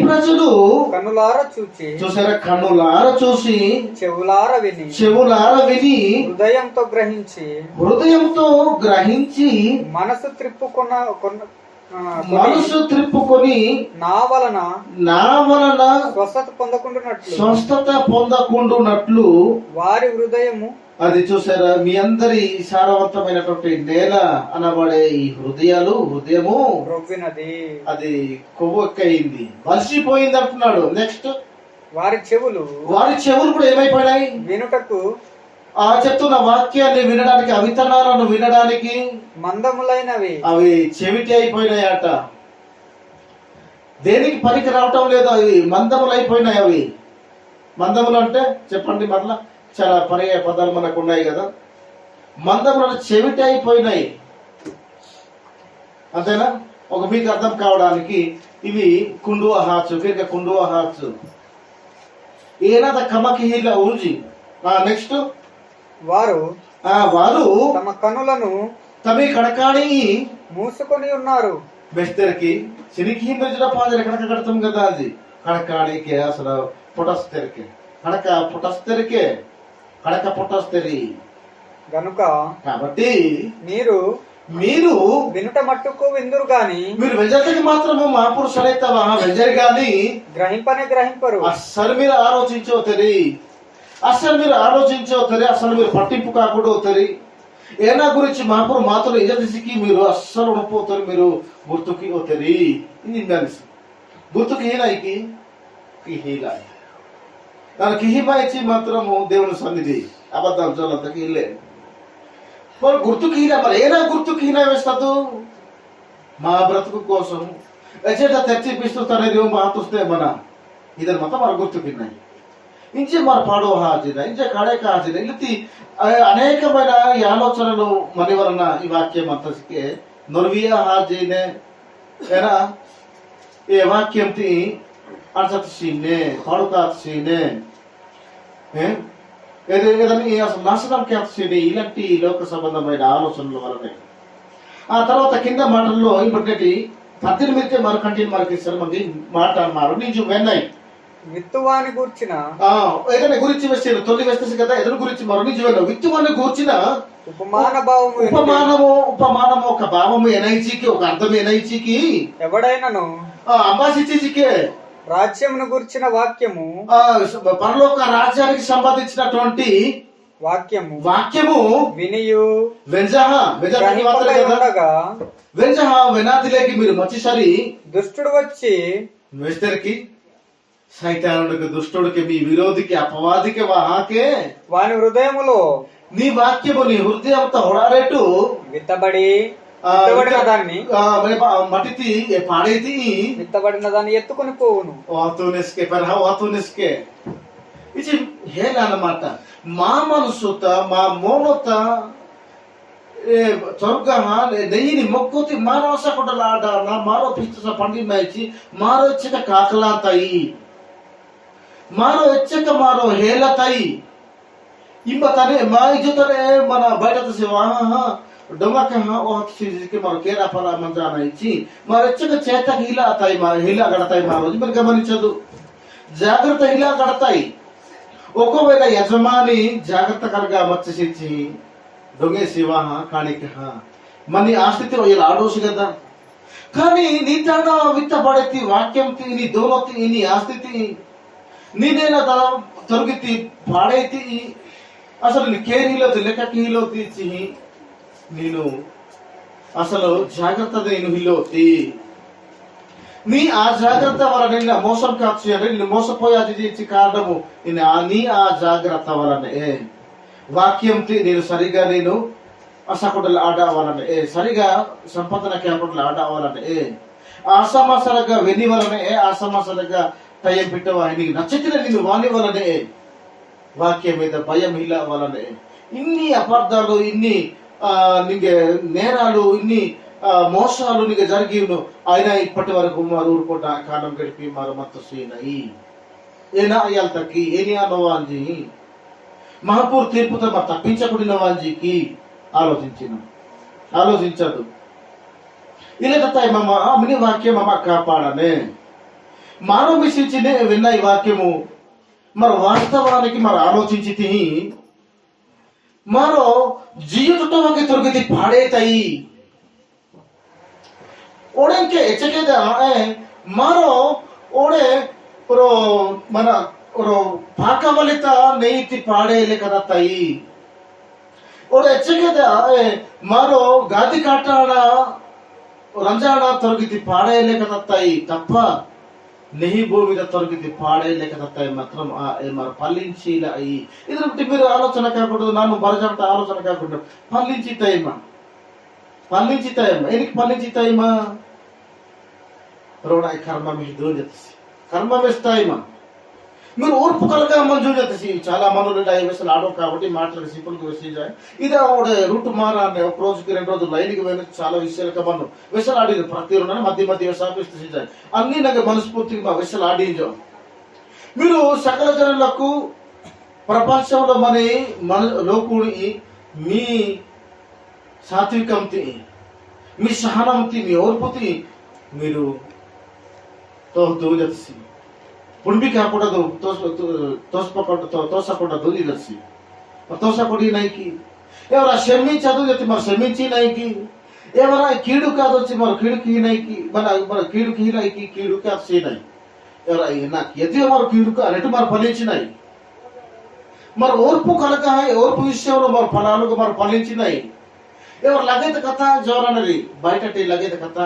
ప్రజలు కన్నులార చూచి చూసారా, కన్నులార చూసి చెవులార విని హృదయంతో గ్రహించి మనసు త్రిప్పుకొని నా వలన స్వస్థత పొందకుండునట్లు వారి హృదయము. అది చూసారా, మీ అందరి సారవంతమైనటువంటి నేల అనబడే ఈ హృదయము రొవ్వినది, అది కొవ్వెక్కయింది, బలిసిపోయింది అంటున్నాడు. నెక్స్ట్ వారి చెవులు కూడా ఏమైపోయినాయి, వినుటకు చెప్తున్న వాక్యాన్ని వినడానికి, అవితనాలను వినడానికి మందములైనవి, అవి చెవిటి అయిపోయినాయట. దేనికి పనికి రావటం లేదు, అవి మందములైపోయినాయి. అవి మందములు అంటే చెప్పండి, మరలా చాలా పర్యాయ పదాలు మనకు ఉన్నాయి కదా. మందములను చెవిటి అయిపోయినాయి, అంతేనా? ఒక మీకు అర్థం కావడానికి ఇవి కుండువ హాచు, కుండువ హాచు ఏనాద కమకి హీల ఊర్జి. నెక్స్ట్ వారు తమ కనులను తమి కడకాణి మూసుకొని ఉన్నారు. బెస్తెరకి సినికి మెజుల పాదర కడక కడతాం కదా, అది కడకాణికి అసలు పొటస్తెరకి కడక పొటస్తెరికే కడక పొటస్తెరి గనుక. కాబట్టి మీరు వినుట మట్టుకు విందురు గాని, మీరు వెజరికి మాత్రము మహాపురుషులైతవా వెజరి గాని గ్రహింపరు. అస్సలు మీరు ఆలోచించవుతారు, అసలు మీరు పట్టింపు కాకుండా అవుతారు. ఏనా గురించి మహాపురు మాత్రం ఇజదిసికి మీరు అస్సలు ఉండిపోతారు, మీరు గుర్తుకి అవుతారు. ఇది గుర్తుకి హీలాయికి హీలాయి దానికి హిమ ఇచ్చి మాత్రము దేవుని సన్నిధి అబద్ధాలు చోళ్ళంతకి ఇల్లే మరి గుర్తుకి హీన. మరి ఏనా గుర్తుకి హీన వేస్తదు మా బ్రతుకు కోసం ఎచేట తెచ్చిపిస్తుంది మాతుస్తే మన ಇದನ್ನ ಮತ ಮರ ಗುರ್ತುಕಿನ್ನ ఇంచే మన పాడో హాజీన ఇంచే కడేక హాజీన ఇల్లి అనేకమైన ఈ ఆలోచనలు మన వలన ఈ వాక్యం అంతకే నొర్వియ హాజీనే ఏనా ఈ వాక్యం తి అర్సత్ సీనే పాడుకాత్ సీనే ఏదైనా అసలు నాశనం సీనే ఇలాంటి లోక సంబంధమైన ఆలోచనల వలనే. ఆ తర్వాత కింద మాటల్లో ఇంకొకటి 18 మరో కంటిన్యూ మరొకసారి మనకి మాట్లాడన్నారు నీజు వెన్నై విత్తువాని గూర్చిన ఏదైనా గురించి వేసాను తొలి వేస్తే కదా ఎదురు గురించి మరో నీజు వెన్న విత్తువాని గూర్చిన ఉపమానము ఒక భావము ఎనైచికి ఒక అర్థం ఎనైచికి ఎవడైనను అంబాసిచికే రాజ్యమును గూర్చిన వాక్యము పరలోక రాజ్యానికి సంబంధించినటువంటి వాక్యము వినియు వెనాదిలేకి మీరు మచ్చిసరి దుష్టుడు వచ్చి వేస్తరికి సైతానుడికి దుష్టుడికి మీ విరోధికి అపవాదికి వాహాకే వాని హృదయములో నీ వాక్యము నీ హృదయంతో హొడారేటు విత్తబడిన దాన్ని మటితి పాడైతి విత్తబడిన దాన్ని ఎత్తుకొని పోవును వాతునిస్కే ఇది ಹೇಳ అన్నమాట. మా మనసుత మా మోనత ಸ್ವರ್ಗ ನೆಯ್ಯಿನಿ ಮೊಕ್ಕೂತಿ ಮಾರೋ ಹೊಸ ಕೊಡಲಾಡ ಮಾರೋ ಪಿಚ್ಚ పండి మైచి మారో ఎచ్చక కాకలాతాయి మారో ఎచ్చక మారో హేలతాయి ఇంబతనే మా ఇజతనే మన బయట డొంగక ఓకి మారో కేరా పల మంజాన ఇచ్చి మారో ఎచ్చక చేతక హిలాతాయి మా హిలా గడతాయి మా రోజు మీరు గమనించదు జాగ్రత్త హిలా గడతాయి. ఒకవేళ యజమాని జాగ్రత్తకరంగా మర్చిసి దొంగ శివ కాణిక మని ఆస్తితో ఇలా ఆడోసు కదా కానీ నీ తాడ విత్తబడతి వాక్యం నీ దోనతి నీ ఆస్తి ನೀನೇನ ತೊರಗಿತಿ ಪಾಡೈತಿ అసలు నీ కేరీలోతి లెక్కకి తీర్చి నేను అసలు జాగ్రత్త నేను హిలోతి నీ ఆ జాగ్రత్త వలన మోసం కాచి అంటే నేను మోసపోయాది తీర్చి కారణము నీ ఆ జాగ్రత్త వలనే వాక్యం నేను సరిగా నేను అసకుడలు ఆడవాలనే సరిగా సంపదన క్యాపటలు ఆడవాలనే ఆసమాసలుగా వెని వలనే ఆసమాసలుగా టైం పెట్టవా నీకు నచ్చతిన నిన్ను వాని వలనే వాక్యం మీద భయం ఇలా వలనే ఇన్ని అపార్థాలు ఇన్ని నీకు నేరాలు ఇన్ని మోసాలు నీకు జరిగిను ఆయన ఇప్పటి వరకు మారు ఊరుకోట కాలం గడిపి మారు మత్తు సీనయి ఏనా అయ్యాల తక్కి ఏని అనవాంజీ మహాపూర్ తీర్పుతో మరి తప్పించకూడిన వాంజీకి ఆలోచించదు ఇలా తాయి మమ్మ మిని వాక్యం అమ్మ కాపాడనే మానవ మిషించినే విన్న ఈ వాక్యము మరి వాస్తవానికి మరి ఆలోచించి మరో జీవితకి తొలగితి పాడేతాయి ఓడెంకే ఎచ్చకేద మరో ఓడే మన పాకవలిత నెయ్యి పాడేలే కదా ತಾಯಿ ಓಡ ಎಚ್ಚಗೆದ ಮಾರೋ ಗಾದಿ ಕಾಟಾಡ ರಂಜಾಡ ತೊರಗಿತಿ ಪಾಡೇಲೆ కదా ತಾಯಿ తప్ప నెహి భూమిద తొరగితి పాడేలే కదా ತಾಯಿ మాత్రం మరి పల్లించిల అయ్యి ఇది మీరు ఆలోచన కాకూడదు ನಾನು బరజంట ఆలోచన కాకూడదు పల్లించి ತಾಯಿమా ఎనికి పల్లించి ತಾಯಿమా రోణాయి కర్మ మీ దోజతసి కర్మ వేస్తాయిమా మీరు ఓర్పు కలగా మంజూ చేసి చాలా మనలు డైవర్సల్ ఆడో కాబట్టి మాట్లాడి సింపుల్ గా వేసి ఇది రూట్ మారా ఒక రోజుకి 2 రోజులు లైన్కి పోయిన చాలా విషయాలుగా మనం విషయాలు ఆడింది ప్రతి రెండు మధ్య మధ్య సాపిస్తే అన్ని నాకు మనస్ఫూర్తిగా మా విషయాలు ఆడించాం మీరు సకల జనులకు ప్రపంచంలో మన లోకుడి మీ సాత్వికంతి మీ సహనంతి మీ ఓర్పుతి మీరు దూజసి పుండికి ಹಾಕೊಡೋದು తోసకూడదు ఇదసి తోసకూడి నైకి ఎవరా క్షమించదు చెప్తే మరి క్షమించి నైకి ఎవరా కీడు కాదు వచ్చి మరి కీడుకి నైకి మన కీడుకి నైకి కీడుకి అది నై ఎవరా నాకు ఎది మరి కీడుకు అన్నట్టు మరి ఫలించినాయి మరి ఓర్పు కనుక ఓర్పు విషయంలో మరి ఫలాలుగా మరి ఫలించినాయి ఎవరు లగేత కథ జోరన్నది బయట లగేత కథ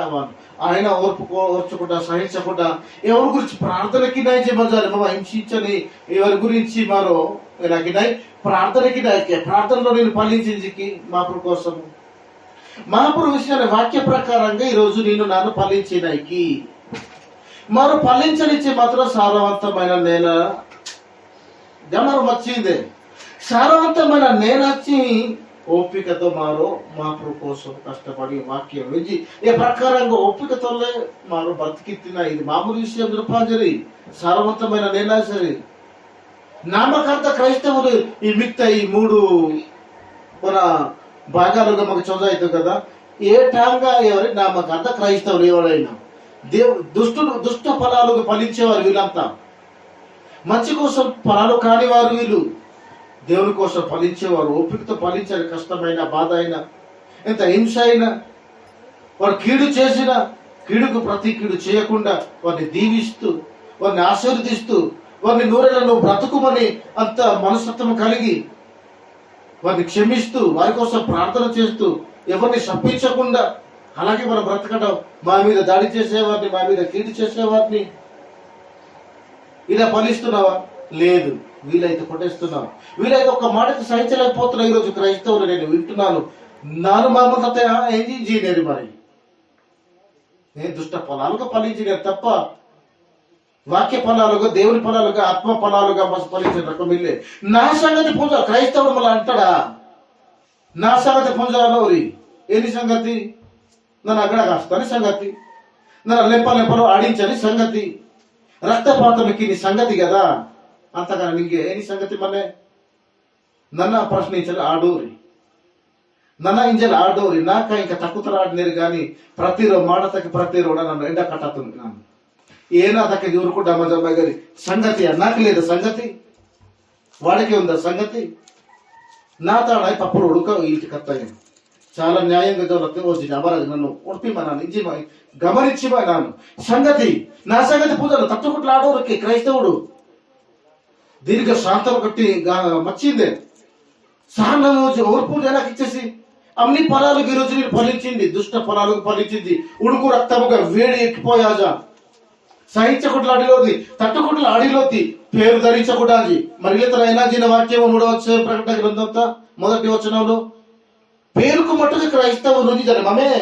ఆయన ఓర్చుకుంటా సహించకుండా ఎవరి గురించి ప్రార్థనకి నాయ చేయబడాలి బాబా హింసించని ఎవరి గురించి మరో నాకు నాయ ప్రార్థనకి నాయకే ప్రార్థనలో నేను ఫలించిందికి మాపురు కోసం మహాపురు విషయాన్ని వాక్య ప్రకారంగా ఈరోజు నాను ఫలించినాయికి మరో ఫలించనిచ్చే మాత్రం సారవంతమైన నేల గమనం వచ్చిందే సారవంతమైన నేల వచ్చి ఓపికతో మాపురు కోసం కష్టపడి వాక్యం వించి ఏ ప్రకారంగా ఓపికతోనే మారు బ్రతికిత్తిన ఇది మామూలు విషయం దృపాజరి సారవంతమైన నేలా సరే నామకార్థ క్రైస్తవులు ఈ మిగతా ఈ 3 మన భాగాలుగా మాకు చదువుతాయి కదా ఏ టాంగా ఎవరి నామకార్థ క్రైస్తవులు ఎవరైనా దుష్ట ఫలాలుగా ఫలించేవారు వీళ్ళంతా మంచి కోసం ఫలాలు కానివారు వీళ్ళు దేవుని కోసం ఫలించేవారు ఓపికతో ఫలించాలి కష్టమైన బాధ అయినా ఎంత హింస అయినా వారు కీడు చేసిన కీడుకు ప్రతి కీడు చేయకుండా వారిని దీవిస్తూ వారిని ఆశీర్వదిస్తూ వారిని నూరేళ్లను బ్రతుకుమని అంత మనస్తత్వం కలిగి వారిని క్షమిస్తూ వారి కోసం ప్రార్థన చేస్తూ ఎవరిని శపించకుండా అలాగే మనం బ్రతకడం మా మీద దాడి చేసేవారిని మా మీద కీడు చేసేవారిని ఇలా ఫలిస్తున్నావా లేదు వీలైతే కొట్టేస్తున్నావు వీలైతే ఒక మాటకి సహించలేకపోతున్నా ఈరోజు క్రైస్తవులు నేను వింటున్నాను నాను మామూలు ఏం చేయలేరు మరి నేను దుష్ట ఫలాలుగా ఫలించలేరు తప్ప వాక్య ఫలాలుగా దేవుని ఫలాలుగా ఆత్మ ఫలాలుగా ఫలించిన రకం ఇల్లే నా సంగతి పూజ క్రైస్తవుడు మళ్ళీ అంటాడా నా సంగతి పుంజాలోరి ఏని సంగతి నన్ను అక్కడ కాస్తాని సంగతి నన్ను లెంపలు ఆడించని సంగతి రక్తపాతమికి నీ సంగతి కదా అంతగా ನಿಂಗೆ ಏನಿ ಸಂಗತಿ ಮನೆ ನನ್ನ ಪ್ರಶ್ನಿಂಚಲು ಆಡೋರಿ ನನ್ನ ಇಂಜಲ್ ಆಡೋರಿ ನಾಕ ಇಂಕ ತಕ್ಕುತರ ಆಡ್ನೇರು గాని ప్రతి రోడ నన్ను ఎండ కట్టతుంది ನಾನು ఏనా ಅದಕ್ಕೆ ಇವರು ಕೂಡ ಮಜಾಗಿ సంగతి నాకు లేదు సంగతి వాడికి ఉందా సంగతి నా తాడ పప్పుడు ఉడక ఇంటి కత్తాయి చాలా న్యాయంగా వచ్చింది అమరాజు నన్ను ఉడిపిమన్నాను ఇంచి గమనించిమన్నాను సంగతి నా సంగతి పూజలు తట్టుకుట్లు ఆడోరికి క్రైస్తవుడు దీర్ఘ శాంతం కట్టి మచ్చిందే సహనము ఓర్పు జనాకి ఇచ్చేసి అన్ని ఫలాలకు ఈ రోజు నేను ఫలించింది దుష్ట ఫలాలకు ఫలించింది ఉడుకు రక్తముగా వేడి ఎక్కిపోయాజా సహించకుట్ల అడిలోది తట్టుకుట్ల అడిలోది పేరు ధరించకూడదు మరి ఇతర ఎనాజిన వాక్యము 3వ ప్రకటన గ్రంథంతో మొదటి వచనంలో పేరుకు మట్టుకు క్రైస్తవ నుంచి జన మమే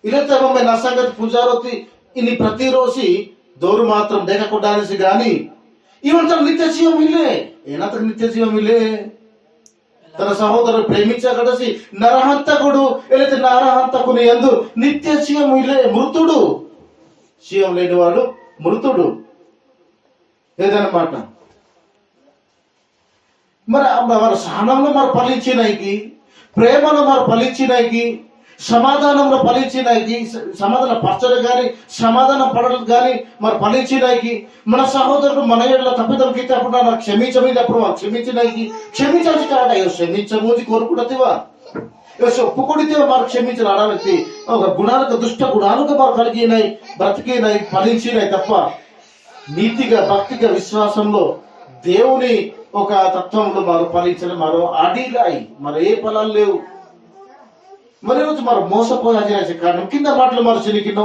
ఇలంత మమ్మే నా సంగతి పూజారోతి ఇన్ని ప్రతిరోజు దోరు మాత్రం దేకకూడదు గాని ఇవంతా నిత్య జీవం ఇల్లే ఏనాత నిత్య జీవం ఇల్లే తన సహోదరుడు ప్రేమించగడసి నరహంతకుడు లేకపోతే నరహంతకుని యందు నిత్య జీవం ఇల్లే మృతుడు జీవం లేనివాడు మృతుడు ఏదన్నమాట మరి సహనంలో మరి ఫలించినాయికి ప్రేమలో మరి ఫలించినాయికి సమాధానంలో ఫలించినాయికి సమాధాన పరచడం కానీ సమాధానం పడడం కానీ మరి ఫలించినాయికి మన సహోదరుడు మన ఏళ్ళ తప్పిదలకి అప్పుడు నాకు క్షమించమని అప్పుడు వాళ్ళు క్షమించినాయికి క్షమించాల్సి కాడ క్షమించమోది కోరుకుంటేవా ఒప్పుకొడితే మరి క్షమించిన అడాలకి ఒక గుణాలకు దుష్ట గుణాలుగా మరి కలిగినాయి బ్రతికినాయి ఫలించినాయి తప్ప నీతిగా భక్తిగా విశ్వాసంలో దేవుని ఒక తత్వంలో మరో ఫలించడం మరో అడిగాయి మరి ఏ ఫలాలు లేవు మరి రోజు మరి మోసపోయాల్సిన కారణం కింద మాటలు మరి చినికినో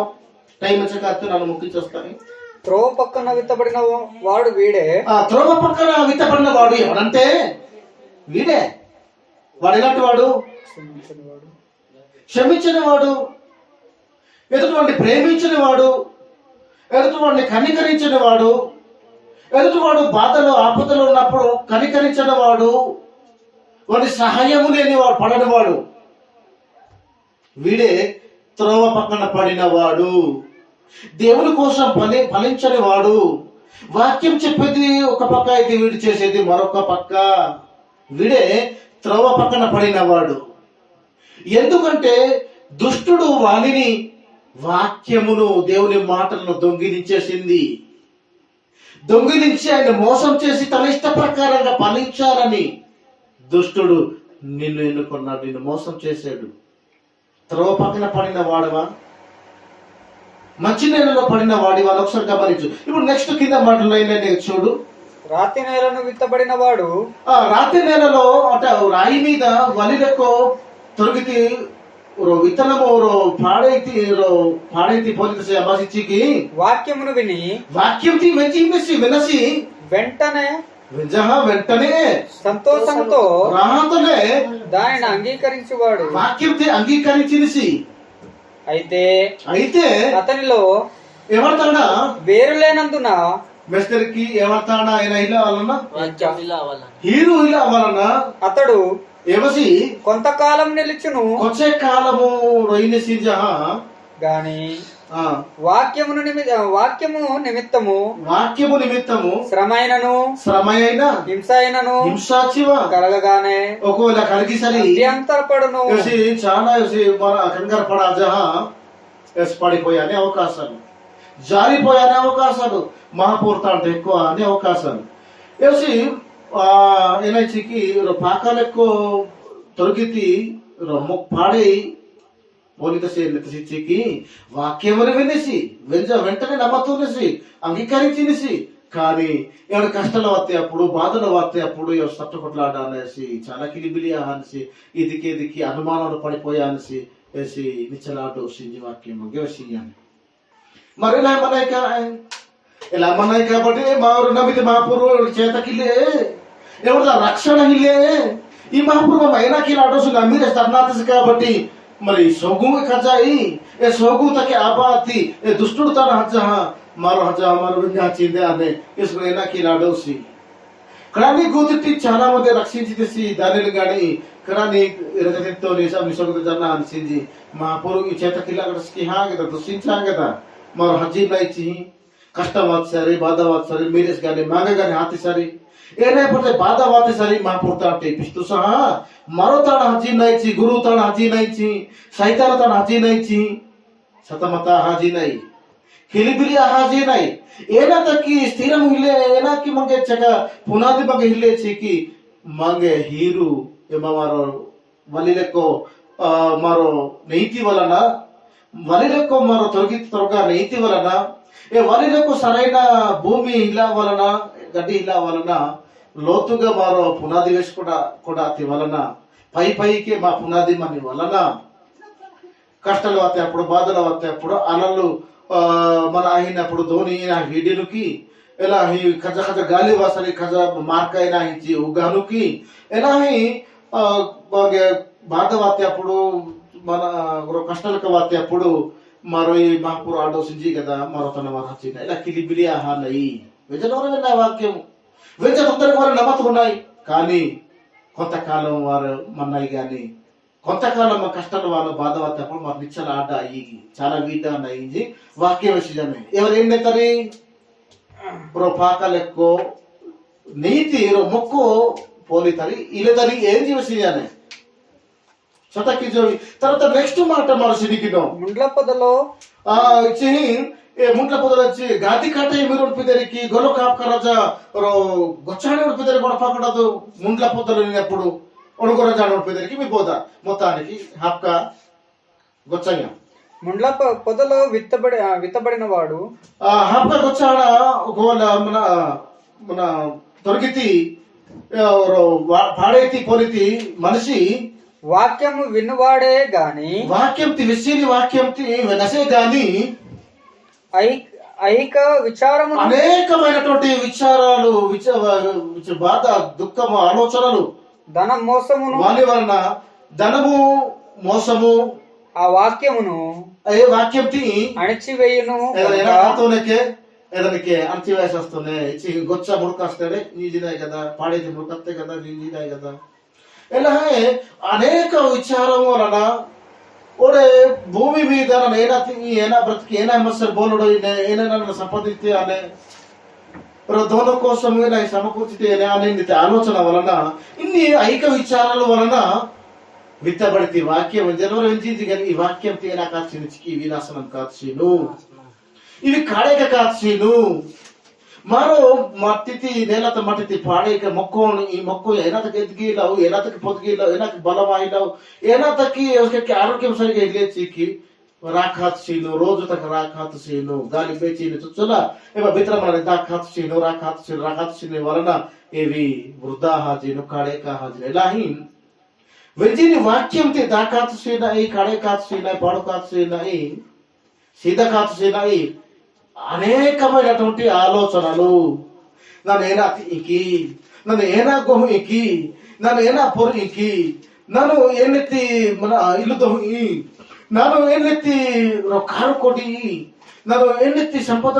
టైం వచ్చాక నన్ను ముక్కించేస్తాను త్రోవ పక్కన విత్తబడిన వాడు వీడే త్రోవ పక్కన విత్తబడిన వాడు ఎవడంటే వీడే వాడు ఎలాంటి వాడు క్షమించిన వాడు ఎదుటివాడిని ప్రేమించిన వాడు ఎదుటివాడిని కనికరించిన వాడు ఎదుటివాడు బాధలో ఆపదలో ఉన్నప్పుడు కనికరించిన వాడు వాడి సహాయము లేని వాడు పడని వాడు వీడే త్రోవ పక్కన పడిన వాడు దేవుని కోసం ఫలించని వాడు వాక్యం చెప్పేది ఒక పక్క అయితే వీడు చేసేది మరొక పక్క వీడే త్రోవ పక్కన పడిన వాడు ఎందుకంటే దుష్టుడు వాణిని వాక్యమును దేవుని మాటలను దొంగిలించి ఆయన మోసం చేసి తన ఇష్ట ప్రకారంగా ఫలించాలని దుష్టుడు నిన్ను ఎన్నుకున్నాడు నిన్ను మోసం చేశాడు త్రోవ పక్కన పడిన వాడవా మంచి నేలలో పడిన వాడివా ఒకసారి గమనించు ఇప్పుడు నెక్స్ట్ కింద మాటలు చూడు రాతి నేలను విత్తబడిన వాడు రాతి నేలలో అంటే రాయి మీద వలిలెక్కో తొలగితే విత్తనము పాడైతే పోలిసి అబాసిచ్చికి వాక్యమును విని వాక్యం వినసి వెంటనే సంతోషంతో రాహతోనే దానిని అంగీకరించువాడు వాక్యం అంగీకరించి అయితే అతనిలో ఏమడతాడా వేరు లేనందున మెస్టర్కి ఏమడతాడా ఆయన హీరో ఇలా అవ్వాలన్నా అతడు ఏమసి కొంతకాలం నిలుచును కొచ్చే కాలము రొయ్యని సిజహ గాని వాక్యము నిమిత్తము శ్రమైన హింసాచివ కలగగానే ఒకవేళ కలిగి సరి అభ్యంతరపడును చాలా కంగారు పడాజహ పడిపోయానే అవకాశాలు జారిపోయానే అవకాశాలు మహాపూర్త అంటే ఎక్కువ అనే అవకాశాలు వేసి ಏನಾಯ್ತು ಪಾಕಾಲಕ್ಕೂ ತೊಲಗಿತಿ ಪಾಡಿ పోలిక చేర్చి వాక్యమును వినేసి వెంటనే నమ్మతూనేసి అంగీకరించినేసి కానీ ఏమైనా కష్టాలు వస్తాయి అప్పుడు బాధలు వస్తాయి అప్పుడు సట్టుకొట్లాడ అనేసి చాలా కిలిబిలి అనేసి ఇదికి అనుమానాలు పడిపోయా అనేసి వేసి నిచ్చలాడు సింజి వాక్యం గెవసియాని మరి ఇలా మనాయి కాబట్టి మా నమ్మితే మహాపూర్వ చేతకిల్లే ఎవరిదా రక్షణ ఇల్లే ఈ మహాపూర్వం అయినా కిలాడోసు నమ్మిరే తర్నాతసి కాబట్టి మరి సోగు ఖజాయి ఏ సోగు తకే ఆబాతి ఏ దుష్టుడు తన హజ మారో హజ మారో విజ్ఞాచిందే అనే ఇసుకైనా కిలాడోసి కరాని గూతిట్టి చాలా మంది రక్షించి దానిని గాని కరాని రజతితో నిసోగు జన్న అనిసింది మహాపూర్వ చేతకిలాడోస్కి హాగదా దుష్టించాగదా మారో హజీబ్లైచి కష్టవాది సరి బాధవాది సరి మీరేస్ గాని మాంగ గాని హాతి సరి ಏನಾಗ್ಬಿಡ್ತದೆ ಬಾಧವಾದ ಸರಿ ಮಾಪುರ್ತಾಂಟೆ ಪಿಸ್ತು ಸಹ ಮರೋ ತಾಣ ಹಜಿ ನೈಚಿ ಗುರು ತಾಣ ಹಜಿ ನೈಚಿ ಸೈತಾನ ತಾಣ ಹಜಿ ನೈಚಿ ಸತಮತ ಹಾಜಿ ನೈ ಕಿಲಿಬಿಲಿ ಹಾಜಿ ನೈ ಏನಾತಕ್ಕಿ ಸ್ಥಿರಂ ಹಿಲ್ಲೆ ಏನಾಕಿ ಮಂಗೆ ಚಕ ಪುನಾದಿ ಮಂಗೆ ಹಿಲ್ಲೆ ಚೀಕಿ ಮಂಗೆ ಹೀರು ಎಂಬ ಮಾರೋ ವಲಿಲೆಕ್ಕೋ మరో నీతి వలన వలిలకు మరో త్వరగా నీతి వలన ఏ వలిలకు సరైన భూమి ఇలా వలన గడ్డి ఇలా వలన లోతుగా మరో పునాది వేసి కూడా అతి వలన పైకి మా పునాది మన వలన కష్టాలు వస్తాయి అప్పుడు బాధలు వస్తాయి అప్పుడు అలలు మన అయినప్పుడు ధోని హిడినుకి ఎలా ఖజ ఖజ గాలి వాసని ఖజ మార్క్ అయినా ఉగానుకి ఎలా బాధ వస్తే అప్పుడు మన కష్టాలకు వస్తే అప్పుడు మరో ఈ మహాపూర్ ఆలోచించి కదా మరో తన మరచిన ఇలా కిలిబిలి ఆహాలయి వెజనవరం విన్న వాక్యం వెజ తొందరగా వారు నమ్మతున్నారు కానీ కొంతకాలం వారు మన్నాయి కానీ కొంతకాలం మా కష్టాలు వాళ్ళ బాధ వస్తేప్పుడు మాకు నిచ్చల ఆట అయ్యి చాలా వీట అయ్యింది వాక్య విషయమే ఎవరు ఏం చేస్తారు పాకలెక్కో నీతి మొక్కు పోలితరి ఇల్లదరి ఏం విషయానే సతకి జోవి తర్వాత నెక్స్ట్ మాట మన సిడికిలో ముండ్ల పొదలో ఇచ్చి ముంట్ల పొదలు వచ్చి గాది కాట మీరు ఉడిపిదరికి గొల్ల కాపకరాజ గొచ్చాడి ఉడిపిదరి కూడా పక్కడదు ముండ్ల పొదలు ఎప్పుడు ఒడుగొరజాడు ఉడిపిదరికి మీ పోతా మొత్తానికి హక్క గొచ్చంగా ముండ్ల పొదలో విత్తబడిన వాడు హక్క గొచ్చాడ ఒకవేళ మన మన దొరికితి పాడైతి పోలితి మనిషి వాక్యము వినువాడే గాని వాక్యంతి విసిరి వాక్యంతి వినసే గాని ఐక విచారము అనేకమైనటువంటి విచారాలు బాధ దుఃఖము ఆలోచనలు ధనం మోసమును వాని వలన ధనము మోసము ఆ వాక్యమును ఏ వాక్యంతి అణిచివేయును ఏదనికి అణచివేసి వస్తూనే గొచ్చ ముడుకొస్తాడే నీజినాయి కదా పాడేది ముడుకొస్తే కదా నీజినాయి కదా ఇలా అనేక విచారం వలన ఓడే భూమి మీద ఏనా బ్రతికి ఏనా మసలు బోలుడు ఏనైనా సంపాదిస్తే అనే దోన కోసం సమకూర్చితే అనేది ఆలోచన వలన ఇన్ని ఐక విచారాల వలన విత్తబడితే వాక్యం జనవరి వెంచింది కానీ ఈ వాక్యం తేనా కాచి ఈ వినాశనం కాచీను ఇవి కాడేక కాచీను మరో మట్టితి నేలత మట్టితి పాడేక మొక్కోను ఈ మొక్కు ఏనాతకి ఎదిగిలావు ఏనాతకి పొదిగిలావు ఏనాకి బలమాయిలావు ఏనాతకి ఆరోగ్యం సరిగా ఎగిలేచికి రాఖాత్ సీను రోజు తక రాఖాత్ సీను గాలి బేచీని చుచ్చులా ఏమో బిత్రమని దాఖాత్ సీను రాఖాత్ సీను వలన ఏవి వృద్ధా హాజీను కాడేక హాజీ ఎలాహి వెంజిని వాక్యం తే దాఖాత్ సీనాయి కాడేకాత్ సీనాయి పాడుకాత్ సీనాయి సీదకాత్ సీనాయి అనేకమైనటువంటి ఆలోచనలు నన్ను ఏనా ఇకి నన్ను ఏనా గొహు ఇకి నన్ను ఏనా పొరు ఇకి నన్ను ఎన్నెత్తి మన ఇల్లు దొహి ನಾನು ಎನ್ನೆತ್ತಿ ಕಾರು ಕೊಡಿ ನಾನು ಎನ್ನೆತ್ತಿ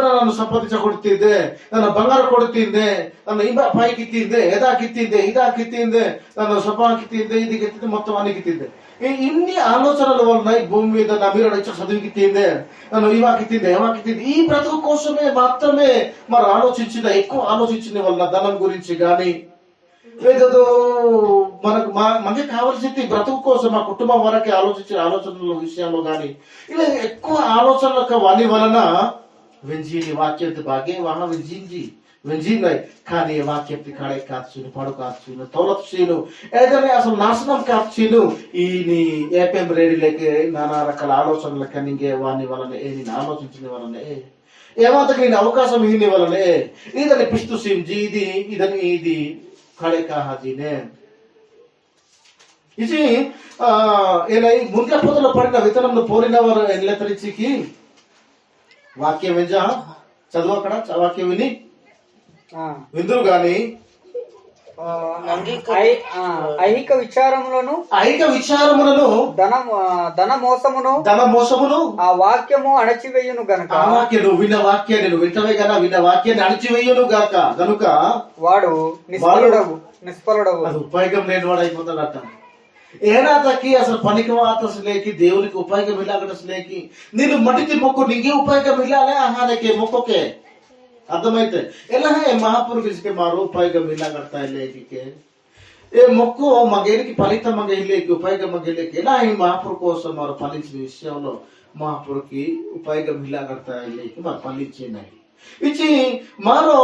ನಾನು ಸಂಪಾದಿಸಿಕೊಡ್ತಿದ್ದೆ ನನ್ನ ಬಂಗಾರ ಕೊಡ್ತಿದ್ದೆ ನನ್ನ ಪೈಕಿತ್ತಿದ್ದೆ ಇದಾಕಿತ್ತಿದ್ದೆ ನಾನು ಸೊಪ್ಪ ಹಾಕಿತ್ತಿದ್ದೆ ಇದಕ್ಕಿತ್ತಿದ್ದೆ మొత్తం అనికిತ್ತಿದ್ದೆ ఇన్ని ఆలోచనల వలన ఈ భూమి మీద నా మీరు చదువుకిత్తిందే నన్ను ఇవాకిత్తిందే ఏవాకిత్తింది ఈ బ్రతుకు కోసమే మాత్రమే మరి ఎక్కువ ఆలోచించిన వలన ధనం గురించి గాని ఏదో మనకి కావాల్సింది బ్రతుకు కోసం మా కుటుంబం వరకే ఆలోచించిన ఆలోచనల విషయంలో గాని ఇలా ఎక్కువ ఆలోచనలకు వాని వలన వెంజీని వాక్యంతి బాగే వాహ వెంజీనాయి కానీ వాక్యంతి కాడే కాచును పడు కాచును తోలచ్చును ఏదైనా అసలు నాశనం కాచును ఈ నీ ఏపీఎం రేడియోకి నానా రకాల ఆలోచనలకి నింగే వాని వలన నేను ఆలోచించిన వలనే ఏమంతకు నేను అవకాశం ఇన్ని వలనే ఇదని పిస్తు సింజి ఇది खड़े कहा जी ने इसी ముంట్ల పొదలో పడిన విత్తనంలో పోలిన వారు ఎల్లతరిచికి వాక్యం వింజా చదువు అక్కడ వాక్యం విని విందురు గాని ఐహిక విచారములను ధన మోసమును ఆ వాక్యము అణచివేయును గనుక ఆ వాక్యం విన్న వాక్యాన్ని నువ్వు వింటవే కదా విన్న వాక్యాన్ని అణచివేయును గాక గనుక వాడు నిష్ఫలుడవు అది ఉపయోగం లేని వాడు అయిపోతాడట ఏనాతకి అసలు పనికి వాతలేకి దేవునికి ఉపయోగం ఇలాగటలేకి నేను మట్టికి మొక్కు నీకే ఉపయోగం ఇలాలే ఆహారకే మొక్కకే అర్థమైతే ఎలా महापुरुष के मारो उपयोग मिला करता है लेके के ये మొక్కు మగేనికి ఫలితం మగేలేకి ఉపయోగం మగేలేకి ఎలా ఈ महापुरुष కోసం మరి ఫలించిన విషయంలో महापुरुषకి ఉపయోగం మిలా करता है लेके మరి ఫలించినాయి ఇచ్చి మరో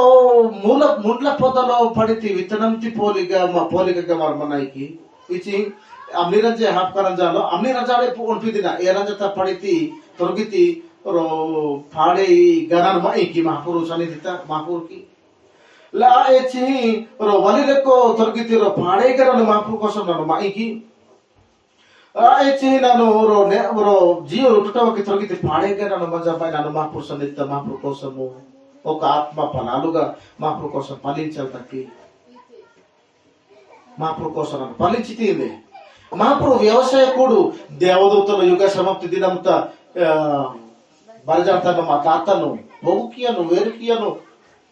ముండ్ల పొదలో పడితే విత్తనంతి పోలిగా మరి మనాయికి ఇచ్చి amni ranje hap karanjalo amni ranjale pu onpidina e ranjata paditi torgiti ro phade ganan mai ki mahpuru sani dita mahpur ki la echi ro walileko torgiti ro phade ganan mahpur kosam nanu mai ki echi nanu ro jiyo tutawaki torgiti phade ganan maja pai nanu mahpur sani dita mahpur kosamu oka atma palaluga mahpur kosam palinchal మహాప్రభు కోసం ఫలించితే మహాప్రభు వ్యవసాయకుడు దేవదూతల యుగ సమాప్తి దినంత బలిజాతాను మా తాతను బహుకియను వేరుకియను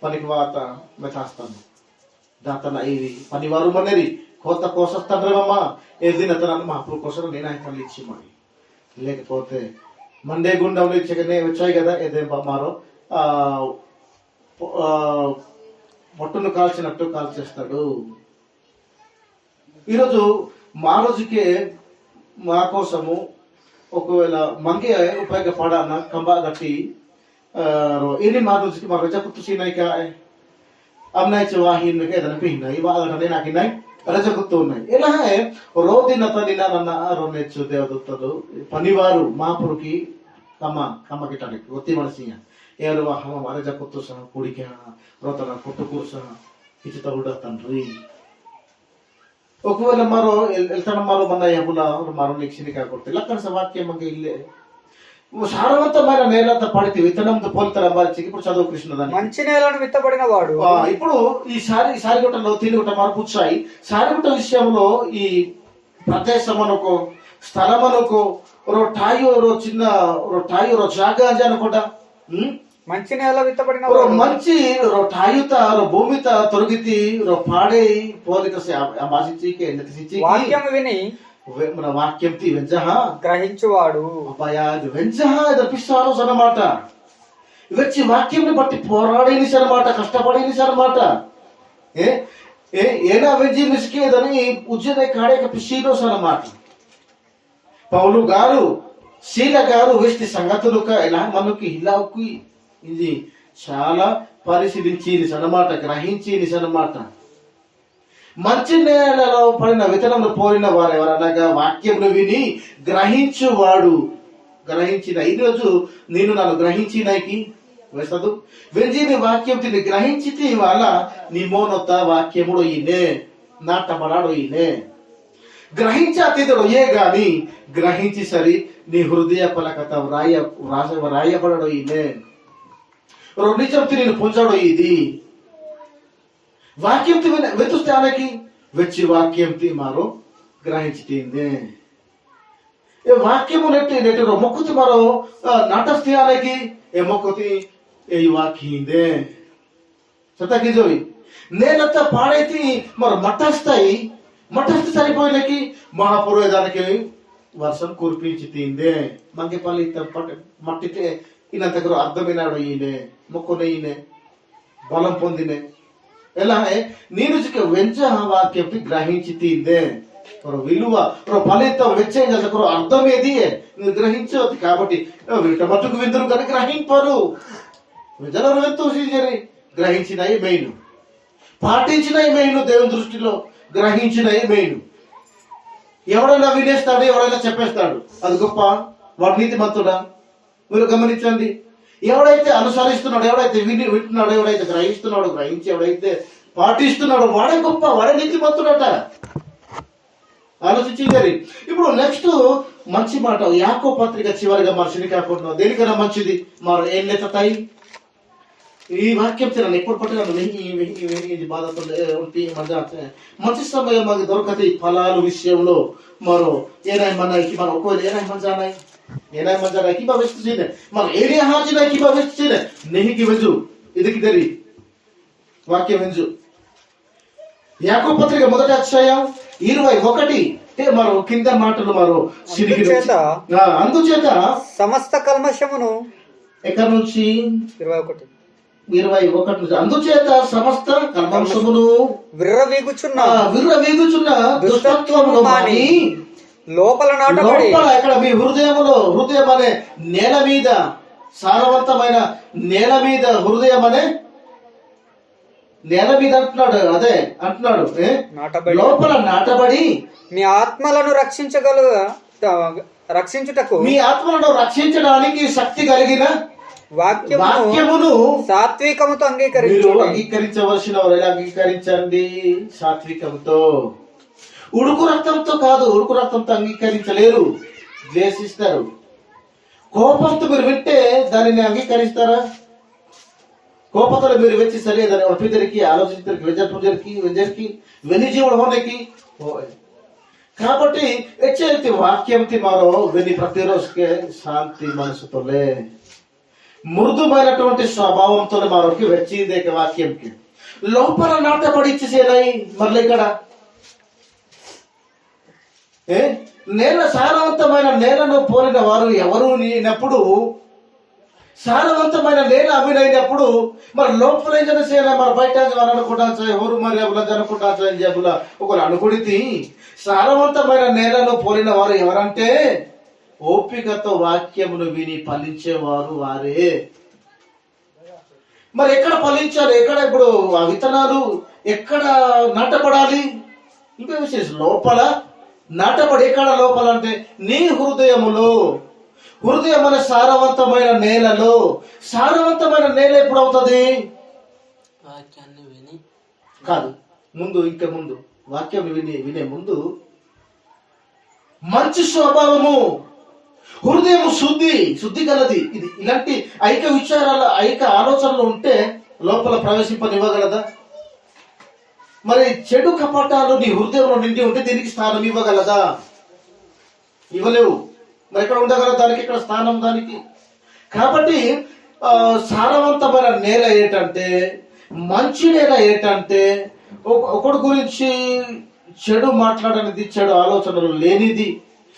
పనికి వాత మెతాస్తాను దాతన ఇది పనివారు మనేరి కోత కోసస్తాడ్రమమ్మా ఏ దిన తనను మహాప్రభు కోసం నేను ఆయన ఫలించి మరి లేకపోతే మండే గుండా వచ్చాయి కదా ఏదేం మారో పొట్టును కాల్చినట్టు కాల్చేస్తాడు ఈరోజు మా రోజుకే మా కోసము ఒకవేళ మంగే ఉపయోగపడాన కంబా గట్టి ini ma రోజుకి మా రజా కుత్తు సీనై కా అమ్నాయ్ చవాహిన్ కే దన పిన్నై వాగటనే నాకినై రజా కుత్తు ఉన్నాయి ఇలా రోదిన తనిన నన్న రోనెచ్చు దేవదూతలు పనివారు మాపురుకి కమ్మ గిటానికి ఒత్తి మనసియ ఏరు హమ రజా కుత్తు సహ కుడికే రోతన కుట్టుకూరు సహ ఇచిత ఉడ తండ్రి ఒకవేళ మరో వెళ్తాను మరో మన ఎబుల మరో నిక్షిని కాకూడదు లక్కన వాక్యం మంగ ఇల్లే సారవంతమైన నేలంతా పడితే విత్తనంతో పోలుతారు అమ్మాయి ఇప్పుడు చదువు కృష్ణదాన్ని మంచి నేలను విత్తబడిన వాడు ఇప్పుడు ఈ సారిగుట్టలో తిరుగుట మరపుచ్చాయి సారిగుట్ట విషయంలో ఈ ప్రదేశమనుకో స్థలమనుకో చిన్న జాగా అని అనుకుంటా మంచి నేల విత్తబడిన మంచి ఠాయుత భూమిత తొలగితి పాడే పోలిక వాక్యం విని మన వాక్యం వెంజహ గ్రహించువాడు వెంజహ దర్పిస్తారు అన్నమాట వచ్చి వాక్యం బట్టి పోరాడేనిసి అనమాట కష్టపడేనిసి అనమాట ఏనా వెంజి మిసికేదని ఉజ్జనే కాడేక పిషీలోస్ అన్నమాట పౌలు గారు శీల గారు వేస్తే సంగతులు ఇలా మనకి ఇలాకి ఇది చాలా పరిశీలించి అన్నమాట గ్రహించి అన్నమాట మంచి నేలలో పడిన విత్తనంలో పోలిన వారు ఎవరనగా వాక్యమును విని గ్రహించువాడు గ్రహించిన ఈరోజు నేను నన్ను గ్రహించినకి వేస్తదు వెంజీని వాక్యం తిని గ్రహించితే ఇవాళ నీ మోనొత్త వాక్యముడు ఈయనే నాటబడాడు ఈయనే గ్రహించాతీతుడు ఏ గాని గ్రహించి సరి నీ హృదయ పలకత రాయబడడు ఈయనే నిజంతో నేను పొందాడు ఇది వాక్యం వెతుస్తే ఆమెకి వచ్చి వాక్యం మారో గ్రహించింది వాక్యము నెట్టు మొక్కుతి మరో నాటస్తే ఆమెకి ఏ మొక్కుతి ఏ వాక్యందే సతాకి జోయి నేనంతా పాడైతే మరి మట్టస్తాయి సరిపోయినకి మహాపురోహితానికి వర్షం కురిపించి తిందే మంగపల్లి మట్టితే ఈయన దగ్గర అర్థమైనాడు ఈయనే మొక్కునే ఈయనే బలం పొందినే ఎలా నేను వెంచ వాక్యం గ్రహించి తిందే విలువ ఫలితం వెచ్చం అర్థం ఏది మీరు గ్రహించవద్దు కాబట్టి వీట మట్టుకు విందురు కానీ గ్రహింపరు జనరు ఎంతో గ్రహించినవి మెయిన్ పాటించినవి మెయిన్ దేవుని దృష్టిలో గ్రహించినవి మెయిన్ ఎవడైనా వినేస్తాడు ఎవడైనా చెప్పేస్తాడు అది గొప్ప వాడు నీతిమంతుడా మీరు గమనించండి ఎవడైతే అనుసరిస్తున్నాడు ఎవడైతే వింటున్నాడు ఎవడైతే గ్రహిస్తున్నాడు గ్రహించి ఎవడైతే పాటిస్తున్నాడు వాడే గొప్ప వాడే నీతిమంతుడట ఆలోచించారు ఇప్పుడు నెక్స్ట్ మంచి మాట యాకో పత్రిక చివరిగా మనిషిని కాకుండా దేనికైనా మంచిది మరి ఏం లేతాయి ఈ వాక్యం తినను ఎప్పుడు పట్టిన బాధతో మంచి సమయం మాకు దొరకదు ఫలాలు విషయంలో మరో ఏనాయి మన ఒకవేళ ఏనాయి మంచానాయి ఏనాయి మంచానా కింద వెస్ట్ చేయలే మన ఏరియా హాజీ కింద వెస్ట్ చేయలే నెహికి వెంజు ఇదికి తెరి వాక్యం వెంజు యాకో పత్రిక మొదటి అధ్యాయం 21 మరో కింద మాటలు మరో అందుచేత సమస్త కల్మషమును ఎక్కడి నుంచి 21 నుంచి అందుచేత సమస్త కల్మషమును విర్రవీగుచున్న దుష్టత్వమును మాని లోపల ఇక్కడ మీ హృదయం అనే నేల మీద సారవంతమైన నేల మీద హృదయం అనే నేల మీద అంటున్నాడు, అదే అంటున్నాడు నాటబడి లోపల నాటబడి మీ ఆత్మలను రక్షించుటకు మీ ఆత్మలను రక్షించడానికి శక్తి కలిగిన వాక్యమును వాక్యమును సాత్వికముతో మీరు అంగీకరించు. అంగీకరించవలసిన వారు ఎలా అంగీకరించండి? సాత్వికంతో. ఉడుకు రక్తంతో కాదు, ఉడుకు రక్తంతో అంగీకరించలేరు, ద్వేషిస్తారు. కోపంతో మీరు వింటే దానిని అంగీకరిస్తారా? కోపంతో మీరు వచ్చి సరే దాన్ని ఒప్పిద్దరికి ఆలోచించరికి వెంజరికి వెని జీవుడు హోనకి. కాబట్టి ಹೆಚ್ಚೈತಿ వాక్యంతి మారో వెని ప్రతిరోజుకే శాంతి మనసుతోలే మృదుమైనటువంటి స్వభావంతో మరొక వెచ్చిదేక వాక్యంకి లోపల నాటబడి ఇచ్చేసేనాయి. మరల ఇక్కడ నేల సారవంతమైన నేలను పోలిన వారు ఎవరు నేనప్పుడు, సారవంతమైన నేల అభినైనప్పుడు మరి లోపల ఏం చేయాలి? మరి బయట అనుకుంటా ఎవరు మరి ఎవరు అనుకుంటా అని చెప్పుల ఒకరు అనుకుడితి. సారవంతమైన నేలను పోలిన వారు ఎవరంటే ఓపికతో వాక్యమును విని ఫలించేవారు వారే. మరి ఎక్కడ ఫలించాలి? ఎక్కడ ఇప్పుడు ఆ విత్తనాలు ఎక్కడ నాటపడాలి? ఇంకా విశేషం లోపల నాటపడి. ఎక్కడ లోపల అంటే నీ హృదయములో. హృదయం అనే సారవంతమైన నేలలో. సారవంతమైన నేల ఎప్పుడు అవుతుంది? కాదు, ముందు ఇంకా ముందు వాక్యం వినే ముందు మంచి స్వభావము, హృదయం శుద్ధి గలది. ఇది ఇలాంటి ఐక విచారాల ఐక ఆలోచనలు ఉంటే లోపల ప్రవేశింపనివ్వగలదా? మరి చెడు కపటాలు నీ హృదయంలో నిండి ఉంటే దీనికి స్థానం ఇవ్వగలదా? ఇవ్వలేవు. మరి ఎక్కడ ఉండగలదు దానికి? ఇక్కడ స్థానం దానికి. కాబట్టి సారవంతమైన నేల ఏంటంటే, మంచి నేల ఏంటంటే ఒకటి గురించి చెడు మాట్లాడనిది, చెడు ఆలోచనలు లేనిది,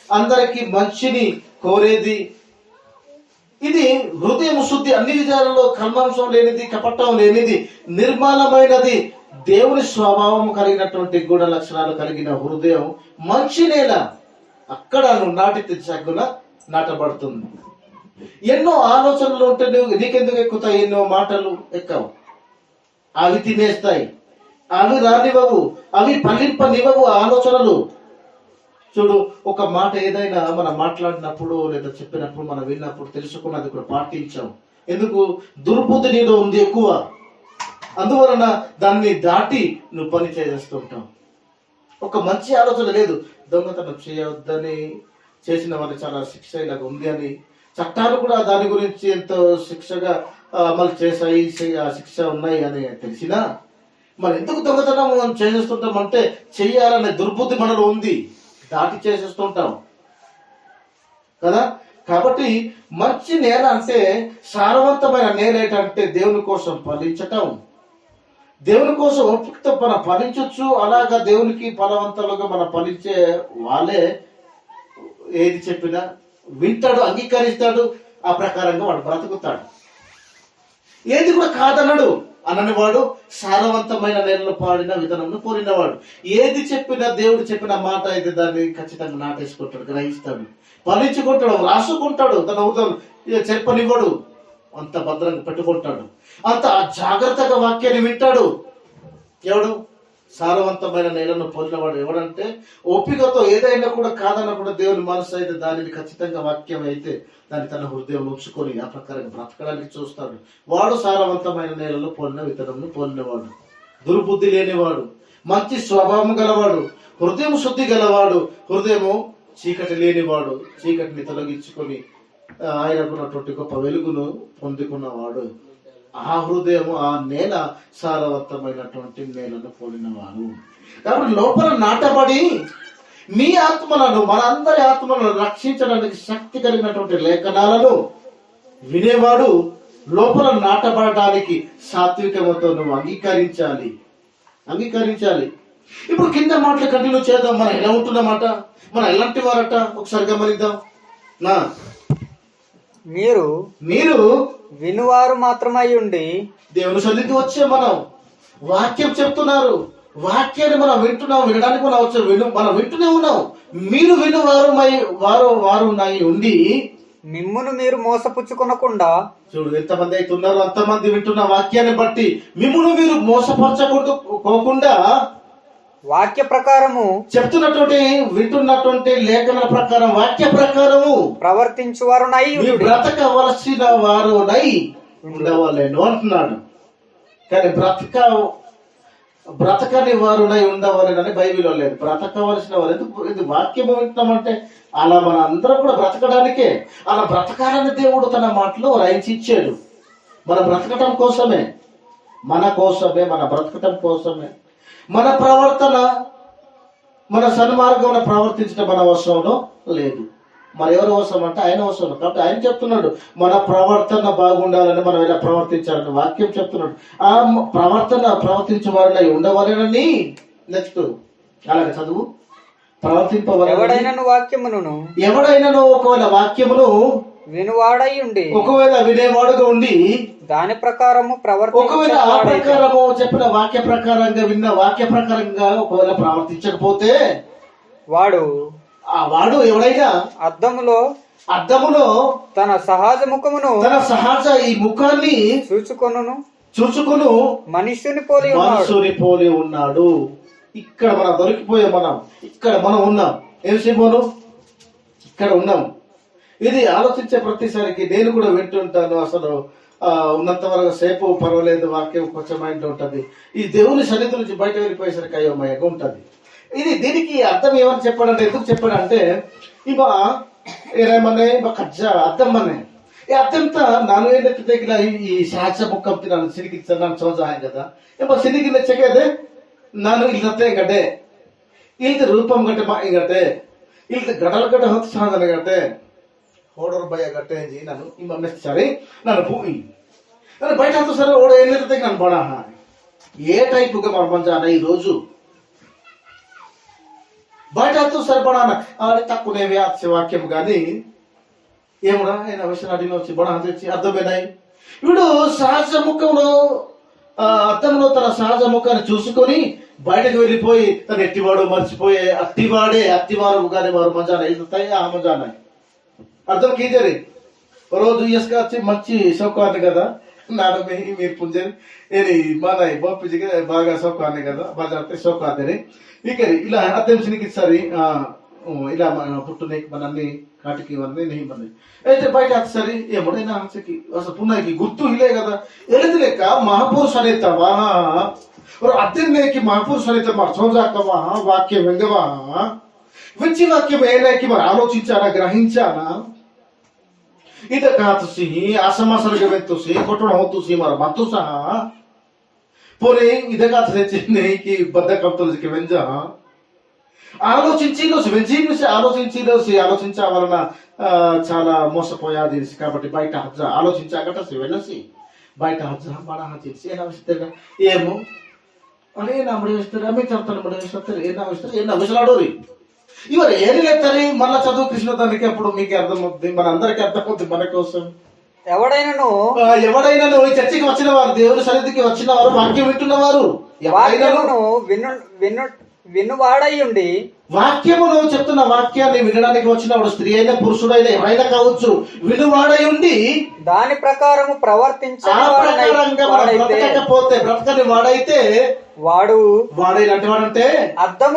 అందరికి మంచిని కోరేది. ఇది హృదయం శుద్ధి, అన్ని విధాలలో కల్మాంశం లేనిది, కపటం లేనిది, నిర్మలమైనది, దేవుని స్వభావం కలిగినటువంటి గుణ లక్షణాలు కలిగిన హృదయం మంచి నేల. అక్కడ నువ్వు నాటితే చగ్గున నాటబడుతుంది. ఎన్నో ఆలోచనలు ఉంటే నీకెందుకు ఎక్కుతాయి? ఎన్నో మాటలు ఎక్కవు, అవి తినేస్తాయి, అవి రానివ్వవు, అవి ఫలింపనివ్వవు ఆలోచనలు. చూడు, ఒక మాట ఏదైనా మనం మాట్లాడినప్పుడు లేదా చెప్పినప్పుడు మనం విన్నప్పుడు తెలుసుకున్నది కూడా పాటించాం. ఎందుకు? దుర్బుద్ధి నీలో ఉంది ఎక్కువ, అందువలన దాన్ని దాటి నువ్వు పని చేస్తుంటావు. ఒక మంచి ఆలోచన లేదు, దొంగతనం చేయవద్దని చేసిన వాళ్ళు చాలా శిక్ష ఇలాగ ఉంది అని చట్టాలు కూడా దాని గురించి ఎంతో శిక్షగా అమలు చేశాయి, ఆ శిక్ష ఉన్నాయి అని తెలిసినా మరి ఎందుకు దొంగతనం మనం చేసేస్తుంటాం అంటే చెయ్యాలనే దుర్బుద్ధి మనలో ఉంది, దాటి చేసేస్తుంటాం కదా. కాబట్టి మంచి నేల అంటే, సారవంతమైన నేల ఏంటంటే దేవుని కోసం ఫలించటం, దేవుని కోసం ఓపికతో మనం ఫలించవచ్చు. అలాగా దేవునికి ఫలవంతులుగా మనం ఫలించే వాళ్ళే ఏది చెప్పినా వింటాడు, అంగీకరిస్తాడు, ఆ ప్రకారంగా వాడు బ్రతుకుతాడు. ఏది కూడా కాదన్నాడు అనని వాడు సారవంతమైన నేలలో పాడిన విధానంలో పోలినవాడు. ఏది చెప్పినా దేవుడు చెప్పిన మాట అయితే దాన్ని ఖచ్చితంగా నాటేసుకుంటాడు, గ్రహిస్తాడు, ఫలించుకుంటాడు, రాసుకుంటాడు, తన ఉదయం చెప్పనివ్వడు, అంత భద్రంగా పెట్టుకుంటాడు, అంత జాగ్రత్తగా వాక్యాన్ని వింటాడు. ఎవడు? సారవంతమైన నేలను పొందినవాడు. ఎవడంటే ఓపికతో ఏదైనా కూడా కాదన్నా కూడా దేవుని మనసు అయితే దానిని ఖచ్చితంగా వాక్యం అయితే దాన్ని తన హృదయం ఉంచుకొని ఆ ప్రకారంగా బ్రతకడానికి చూస్తాడు. వాడు సారవంతమైన నేలలో పొందిన విత్తనంను పొందినవాడు, దుర్బుద్ధి లేనివాడు, మంచి స్వభావం గలవాడు, హృదయం శుద్ధి గలవాడు, హృదయము చీకటి లేనివాడు, చీకటిని తొలగించుకొని ఆయనకున్నటువంటి గొప్ప వెలుగును పొందుకున్నవాడు. ఆ హృదయము, ఆ నేల సారవంతమైనటువంటి నేలను పోలినవాడు. కాబట్టి లోపల నాటబడి మీ ఆత్మలను, మనందరి ఆత్మలను రక్షించడానికి శక్తి కలిగినటువంటి లేఖనాలను వినేవాడు లోపల నాటబడడానికి సాత్వికమతో నువ్వు అంగీకరించాలి. ఇప్పుడు కింద మాటలు కంటిన్యూ చేద్దాం. మనం ఎలా ఉంటున్నమాట, మనం ఎలాంటి వారట ఒకసారి గమనిద్దాం. మీరు వినువారు మాత్రమై ఉండి, దేవుని సన్నిధికి వచ్చే మనం వాక్యం చెప్తున్నారు, వాక్యాన్ని మనం వింటున్నాం, వినడానికి మనం వచ్చే మనం వింటూనే ఉన్నాం. మీరు వినువారు వారు ఉండి మిమ్మును మీరు మోసపుచ్చుకొనకుండా చూడు ఎంతమంది అయితే ఉన్నారో అంతమంది వింటున్న వాక్యాన్ని బట్టి మిమ్మును మీరు మోసపరచకుండా వాక్య ప్రకారము చెప్తున్నటువంటి వింటున్నటువంటి లేఖన ప్రకారం వాక్య ప్రకారము ప్రవర్తించువారునై మీరు బ్రతకవలసిన వారునై ఉండవలేను అంటున్నాడు. కానీ బ్రతకని వారునై ఉండవాలని బైబిల్లో లేదు. బ్రతకవలసిన వారు ఎందుకు? ఇది వాక్యము వింటున్నామంటే అలా మన అందరం కూడా బ్రతకడానికే, అలా బ్రతకాలని దేవుడు తన మాటలో రాయించి ఇచ్చాడు. మన బ్రతకటం కోసమే, మన బ్రతకటం కోసమే. మన ప్రవర్తన, మన సన్మార్గంలో ప్రవర్తించడం మన అవసరంలో లేదు. మరి ఎవరి అవసరం అంటే ఆయన అవసరం. కాబట్టి ఆయన చెప్తున్నాడు మన ప్రవర్తన బాగుండాలని, మనం ఇలా ప్రవర్తించాలని వాక్యం చెప్తున్నాడు. ఆ ప్రవర్తించే వారిలో ఉండవాలని. నెక్స్ట్ అలాగే చదువు. ఎవడైనను వాక్యమును ఒకవేళ వాక్యమును వినువాడై ఉండి, ఒకవేళ వినేవాడుగా ఉండి దాని ప్రకారము ఒకవేళ ఆ ప్రకారము చెప్పిన వాక్య ప్రకారంగా విన్న వాక్య ప్రకారంగా ఒకవేళ ప్రవర్తించకపోతే వాడు ఎవడైనా అద్దములో తన సహజ ఈ ముఖాన్ని చూచుకొను మనుష్యుని పోలి ఉన్నాడు. ఇక్కడ మనం దొరికిపోయాం. ఇక్కడ మనం ఉన్నాం. ఏం సిమోను? ఇక్కడ ఉన్నాం. ఇది ఆలోచించే ప్రతిసారికి నేను కూడా వింటుంటాను. అసలు ఉన్నంత వరకు సేపు పర్వాలేదు, వాక్యం కొంచెం మైండ్ ఉంటుంది. ఈ దేవుని సన్నిధి నుంచి బయట వెళ్ళిపోయేసరికి అయోమయంగా ఉంటుంది. దీనికి అర్థం ఏమని చెప్పాడంటే, ఎందుకు చెప్పాడంటే ಏನೇಮನೆ ಕಜ್ಜ ಅದ್ದಂ ಮನೆ ಈ ಅತ್ಯಂತ ನಾನು ಏನಕ್ಕೆ ತೆಗಿಲ್ಲ ಈ ಸಹಜ ಮುಖಂತಿ ನಾನು ಸಿನಿಗಿತ್ತ ನಾನು ಚೋಜ ಆಗದ ಎಂಬ ಸಿನಿಗಿನ ಚೆಗದೆ ನಾನು ಇಲ್ಲತ್ತೆ ಗಡ್ಡೆ ಇಲ್ದ ರೂಪಂ ಗಟ್ಟೆ ಮಾಯಿಗಟ್ಟೆ ಇಲ್ದ ಗಡಲ ಗಡ್ಡೆ ಹೊತ್ತು ಸಾಧನ ಗಟ್ಟೆ ಓಡೋರ್ ಭಯ ಗಟ್ಟೆ ಅಂಜಿ ನಾನು ನಿಮ್ಮ ಮೆಚ್ಚರಿ ನಾನು ಭೂಮಿ ನಾನು బయట అంతా సరే ఓడ ఎన్నైతే నేను బడా ఏ టైపుగా మర్మంజాన ఈ రోజు బయట అంతా సరిపడా తక్కువనే వాక్యం కానీ ఏముడా ఆయన విషయాలు అడిగిన వచ్చి బడా తెచ్చి అర్థమేనాయి ఇప్పుడు సహజ ముఖంలో అర్థంలో తన సహజ ముఖాన్ని చూసుకొని బయటకు వెళ్ళిపోయి తను ఎట్టివాడు మర్చిపోయే అత్తివారు కానీ వారు మంజాన ఇస్తాయి ఆ మంజాన అర్థం కీజరి రోజు ఇసుకొచ్చి మంచి సౌకర్యాన్ని కదా నాడు మీరు పుంజరి ఏది మన బాపుజీకి బాగా సౌకర్యాన్ని కదా బాగా సౌకర్యాన్ని ఇక ఇలా అర్థం సినికిస్తారు ఇలా పుట్టునే మన అన్ని కాటికి ఇవన్నీ నెయ్యి మన అయితే బయట సరే ఏమడైనా ఆన్సకి అసలు పున్నాకి గుర్తు ఇలే కదా ఎలిది లేక మహాపురుష అనేతవా అద్దెకి మహాపురుష అనేత మరి సోజాకవా వాక్యం వెంగవా విచ్చి వాక్యం ఏనాకి మరి ఆలోచించానా గ్రహించానా ಇದಕ್ಕಾತುಸಿ ಆಸಮಾಸರಿಗೆ ಬೆತ್ತುಸಿ ಕೊಟ್ಟಣ ಹೊತ್ತುಸಿ ಮರ ಮತ್ತುಸ పోనీ ఇదకాత తెచ్చింది బద్ద కప్తులకి వెంజ ఆలోచించే వలన చాలా మోసపోయాది కాబట్టి బయట హజ్జ ఆలోచించాకట వెళ్ళసి బయట హజ్జ బడా హజ్జ ఏమో అరే నా ముడిస్తారు అమ్మే చెప్తాను ముడిస్తారు ఏనా విసలాడోరి ఇవరు ఏరిలేస్తారు మళ్ళా చదువు కృష్ణ తండ్రికి అప్పుడు మీకు అర్థమవుతుంది మన అందరికి అర్థమవుతుంది మన కోసం ఎవడైనా ఈ చర్చికి వచ్చిన వారు దేవుని సన్నిధికి వచ్చిన వారు వాక్యం వింటున్నవారు వినువాడై ఉండి వాక్యమును చెప్తున్న వాక్యాన్ని వినడానికి వచ్చిన వాడు స్త్రీ అయినా పురుషుడైనా ఎవరైనా కావచ్చు వినువాడై ఉండి దాని ప్రకారము ప్రవర్తించకపోతే బ్రతకని వాడైతే వాడు ఎలాంటి వాడంటే అద్దం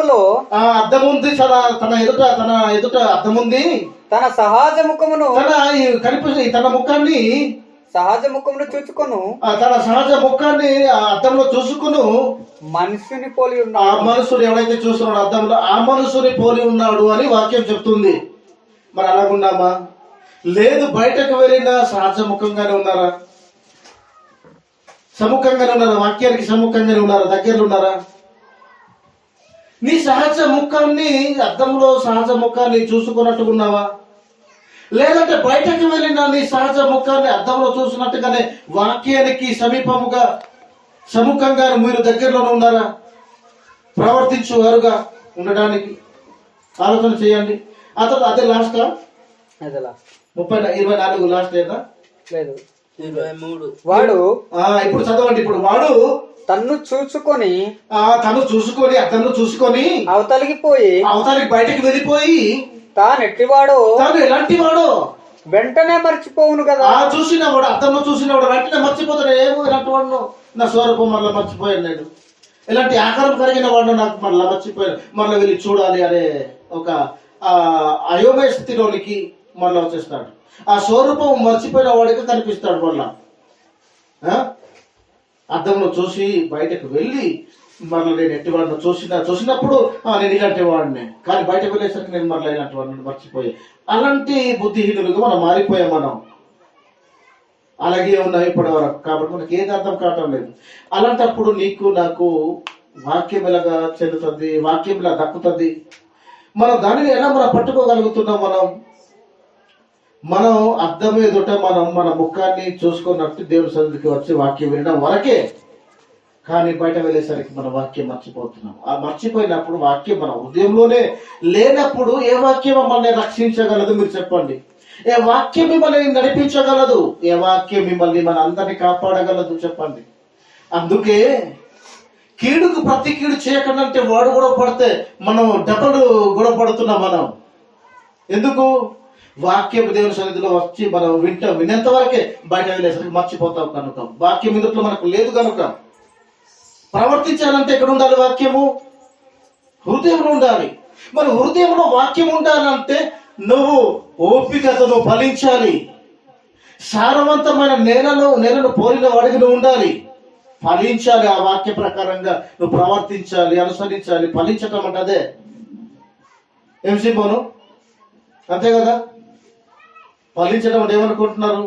ఉంది తన ఎదుట అద్దం ఉంది తన సహజ ముఖమును తన ముఖాన్ని సహజ ముఖమును చూసుకొను తన సహజ ముఖాన్ని అద్దంలో చూసుకును మనుషుని పోలి ఉన్నాడు ఆ మనుషుడు ఎవరైతే చూస్తున్నాడు అద్దంలో ఆ మనుషుని పోలి ఉన్నాడు అని వాక్యం చెప్తుంది. మరి అలాగున్నామా? లేదు. బయటకు వెళ్ళిన సహజ ముఖంగానే ఉన్నారా? సముఖంగానే ఉన్నారా? వాక్యానికి సముఖంగానే ఉన్నారా? దగ్గరలో ఉన్నారా? నీ సహజ ముఖాన్ని అద్దంలో సహజ ముఖాన్ని చూసుకున్నట్టుగా ఉన్నావా? లేదంటే బయటకు వెళ్ళిన నీ సహజ ముఖాన్ని అద్దంలో చూసినట్టుగానే వాక్యానికి సమీపముగా సముఖంగా మీరు దగ్గరలోనే ఉన్నారా? ప్రవర్తించువారుగా ఉండడానికి ఆలోచన చేయండి. అతను అదే లాస్ట్ 24 లాస్ట్ లేదా? లేదు 23. వాడు ఇప్పుడు చదవండి. ఇప్పుడు వాడు తను చూసుకొని అతను చూసుకొని అవతలికి బయటకు వెళ్ళిపోయి తాను ఎలాంటి వాడో వెంటనే మర్చిపోవును కదా. ఆ చూసినవాడు, అద్దంలో చూసినవాడు వెంటనే మర్చిపోతాడు. ఏమో ఇలాంటి వాడు నా స్వరూపం మళ్ళీ మర్చిపోయాను, నేను ఇలాంటి ఆకారం కలిగిన వాడు నాకు మళ్ళీ మర్చిపోయాను, మళ్ళీ వెళ్ళి చూడాలి అనే ఒక అయోమయ స్థితిలోనికి మళ్ళీ వచ్చేస్తాడు. ఆ స్వరూపం మర్చిపోయిన వాడికి కనిపిస్తాడు మళ్ళా. అద్దంలో చూసి బయటకు వెళ్ళి మళ్ళీ నేను ఎట్టివాడిని చూసినప్పుడు నేను ఇలాంటి వాడిని, కానీ బయటకు వెళ్ళేసరికి నేను మళ్ళీ ఇలాంటి వాడిని మర్చిపోయాను. అలాంటి బుద్ధిహీనులుగా మనం మారిపోయాం. మనం అలాగే ఉన్నాం ఇప్పటి వరకు. కాబట్టి మనకి ఏది అర్థం కావటం లేదు. అలాంటప్పుడు నీకు నాకు వాక్యం ఎలాగా చెల్లుతుంది, వాక్యం ఇలా దక్కుతుంది. మనం దానిని ఎలా మనం పట్టుకోగలుగుతున్నాం? మనం అర్థం ఎదుట మన ముఖాన్ని చూసుకున్నట్టు దేవుని సన్నిధికి వచ్చి వాక్యం వినడం వరకే. కానీ బయట వెళ్ళేసరికి మన వాక్యం మర్చిపోతున్నాం. ఆ మర్చిపోయినప్పుడు వాక్యం మన హృదయంలోనే లేనప్పుడు ఏ వాక్యం మమ్మల్ని రక్షించగలదు? మీరు చెప్పండి. ఏ వాక్యం మిమ్మల్ని నడిపించగలదు? ఏ వాక్యం మిమ్మల్ని మన అందరినీ కాపాడగలదు? చెప్పండి. అందుకే కీడుకు ప్రతి కీడు చేయకుండా వాడు కూడా పడితే మనం డబల్ గుణపడుతున్నాం. మనం ఎందుకు? వాక్యం దేవుని సన్నిధిలో వచ్చి మనం వినేంత వరకే, బయట వెళ్ళేసరికి మర్చిపోతాం కనుక. వాక్యం ఇందులో మనకు లేదు కనుక. ప్రవర్తించాలంటే ఎక్కడ ఉండాలి? వాక్యము హృదయంలో ఉండాలి. మరి హృదయంలో వాక్యం ఉండాలంటే నువ్వు ఓపికతో నువ్వు ఫలించాలి. సారవంతమైన నేలను పోలిన వాడికి నువ్వు ఉండాలి, ఫలించాలి. ఆ వాక్య ప్రకారంగా నువ్వు ప్రవర్తించాలి, అనుసరించాలి. ఫలించటం అంటే అదే. ఏం సింబోను? అంతే కదా. ఫలించడం అంటే ఏమనుకుంటున్నారు?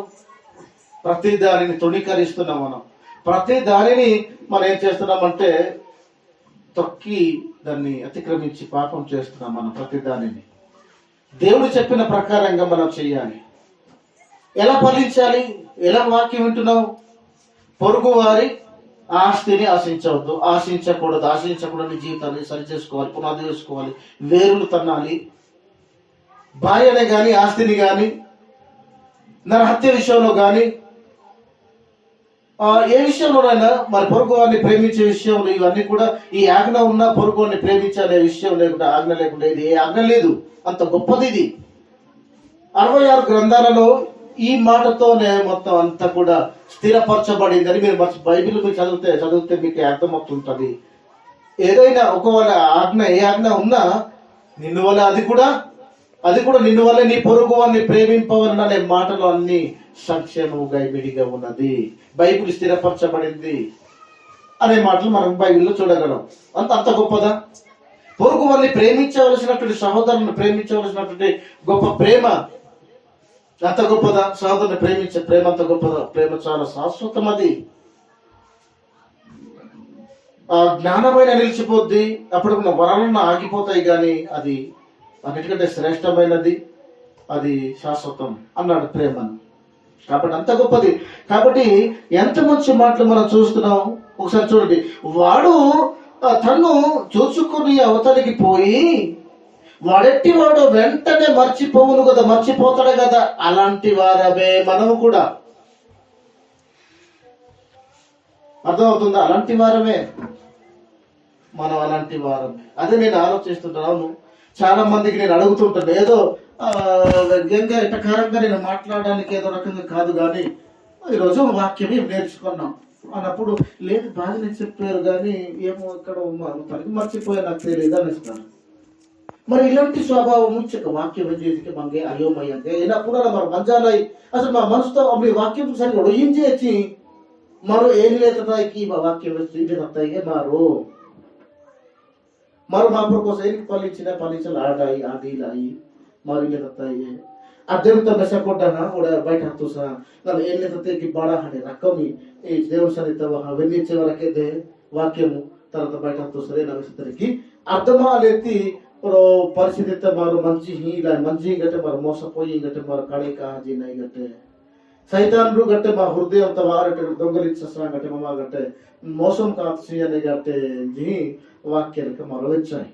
ప్రతి దానిని తృణీకరిస్తున్నాం మనం. ప్రతి దానిని మనం ఏం చేస్తున్నామంటే తొక్కి దాన్ని అతిక్రమించి పాపం చేస్తున్నాం మనం. ప్రతి దానిని దేవుడు చెప్పిన ప్రకారంగా మనం చెయ్యాలి. ఎలా ఫలించాలి? ఎలా వాక్యం వింటున్నావు? పొరుగు వారి ఆస్తిని ఆశించవద్దు, ఆశించకూడదు. ఆశించకూడని జీవితాన్ని సరి చేసుకోవాలి, పునాది చేసుకోవాలి, వేరులు తన్నాలి. భార్యనే కానీ, ఆస్తిని కానీ, నరహత్య విషయంలో కానీ, ఏ విషయంలోనైనా మరి పొరుగు వారిని ప్రేమించే విషయంలో ఇవన్నీ కూడా ఈ ఆజ్ఞ ఉన్న పొరుగు వారిని ప్రేమించాలనే విషయం లేకుండా, ఆజ్ఞ లేకుండా ఇది ఏ ఆజ్ఞ లేదు. అంత గొప్పది ఇది. 66 గ్రంథాలలో ఈ మాటతోనే మొత్తం అంతా కూడా స్థిరపరచబడిందని మీరు బైబిల్ మీరు చదివితే మీకు అర్థమవుతుంటది. ఏదైనా ఒకవేళ ఆజ్ఞ, ఏ ఆజ్ఞ ఉన్నా నిన్ను వల్ల అది కూడా నిన్ను వల్ల నీ పొరుగు వారిని ప్రేమింపవలననే మాటలు అన్ని సంక్షేమముగా విడిగా ఉన్నది. బైబిల్ స్థిరపరచబడింది అనే మాటలు మనం బైబిల్లో చూడగలం. అంత గొప్పదా? పొరుగు వారిని ప్రేమించవలసినటువంటి, సహోదరుని ప్రేమించవలసినటువంటి గొప్ప ప్రేమ అంత గొప్పదా? సహోదరుని ప్రేమించే ప్రేమ అంత గొప్పదా? ప్రేమ చాలా శాశ్వతం. అది జ్ఞానమైన నిలిచిపోద్ది. అప్పుడు వరాలన్న ఆగిపోతాయి, కానీ అది అన్నిటికంటే శ్రేష్టమైనది, అది శాశ్వతం అన్నాడు ప్రేమను. కాబట్టి అంత గొప్పది. కాబట్టి ఎంత మంచి మాటలు మనం చూస్తున్నాం. ఒకసారి చూడండి. వాడు తను చూసుకుని అవతలికి పోయి వాడెట్టి వాడు వెంటనే మర్చిపోవును కదా, మర్చిపోతాడు కదా. అలాంటి వారమే మనము కూడా. అర్థమవుతుందా? అలాంటి వారమే మనం, అలాంటి వారమే. అదే నేను ఆలోచిస్తుంటాను. చాలా మందికి నేను అడుగుతుంటాను, ఏదో వ్యంగ్యంగా ఎటకారంగా నేను మాట్లాడడానికి ఏదో రకంగా కాదు, కానీ ఈరోజు వాక్యం ఏం నేర్చుకున్నాం అన్నప్పుడు, లేదు బాగానే చెప్పారు కానీ ఏమో ఇక్కడ తనకి మర్చిపోయా, నాకు తెలియదు అనేస్తాను. మరి ఇలాంటి స్వభావం ముచ్చక వాక్యం చేతికి మంగే అయోమయంగా ఏనప్పుడు మరి మంజాలై అసలు మా మనసుతో మీ వాక్యం సరిగ్గా ఒయించేసి మరో ఏం లేతాయికి మా వాక్యం ఇది మారు मारो महापुर को सही पलिचल आडाई आदि लाई मारी ले तत्ता ये अध्ययन तो नशा कोटा ना ओड़ा बैठा तो सा नल एल्ले तत्ते की बड़ा हने रकमी ए देव सरित वहां वेन्नीचे वाला के दे वाक्यमु तरत बैठा तो सरे ना विस्तरे की అర్థమా లేతి పరిస్థితి మారు మంచి హీలా మంచి గట్టే మారు మోసపోయి గట్టే మారు కళి కాజీ నై గట్టే సైతాన్రు గట్టే మా హృదయం త వారట దొంగలిచ్చసరా గట్టే మమ గట్టే మోసం కాచి అనే గట్టే జీ వాక్యాలకు మారు వచ్చాయి.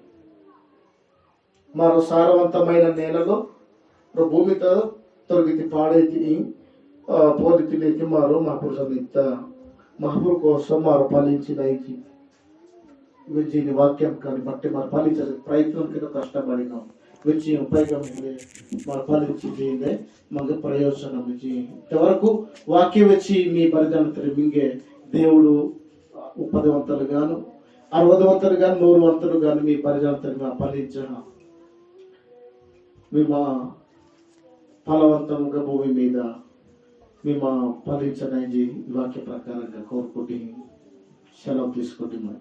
మారు సారవంతమైన నేలలో భూమితో తొలగితి పాడైతి పోలితి లేకి మారు మహాపురు సన్నిహిత మహాపురు కోసం మారు ఫలించినైకి విజయని వాక్యం కానీ బట్టి మరి ఫలించే ప్రయత్నం కింద కష్టపడినాం. വെച്ച് പൈകമില്ലേ ഫലിച്ചിട്ട് మాకు ప్రయోజనం ఇచ్చి ఇంతవరకు వాక్యం వచ్చి మీ పరిధానతలు మింగే దేవుడు 30 వంతులు గాను 60 వంతులు గాను 100 వంతులు గాను మీ పరిధానతలు ఫలించిన మీ మా ఫలవంతంగా భూమి మీద మీ మా ఫలించనని వాక్య ప్రకారంగా కోరుకుంటే సెలవు తీసుకుంటున్నాం.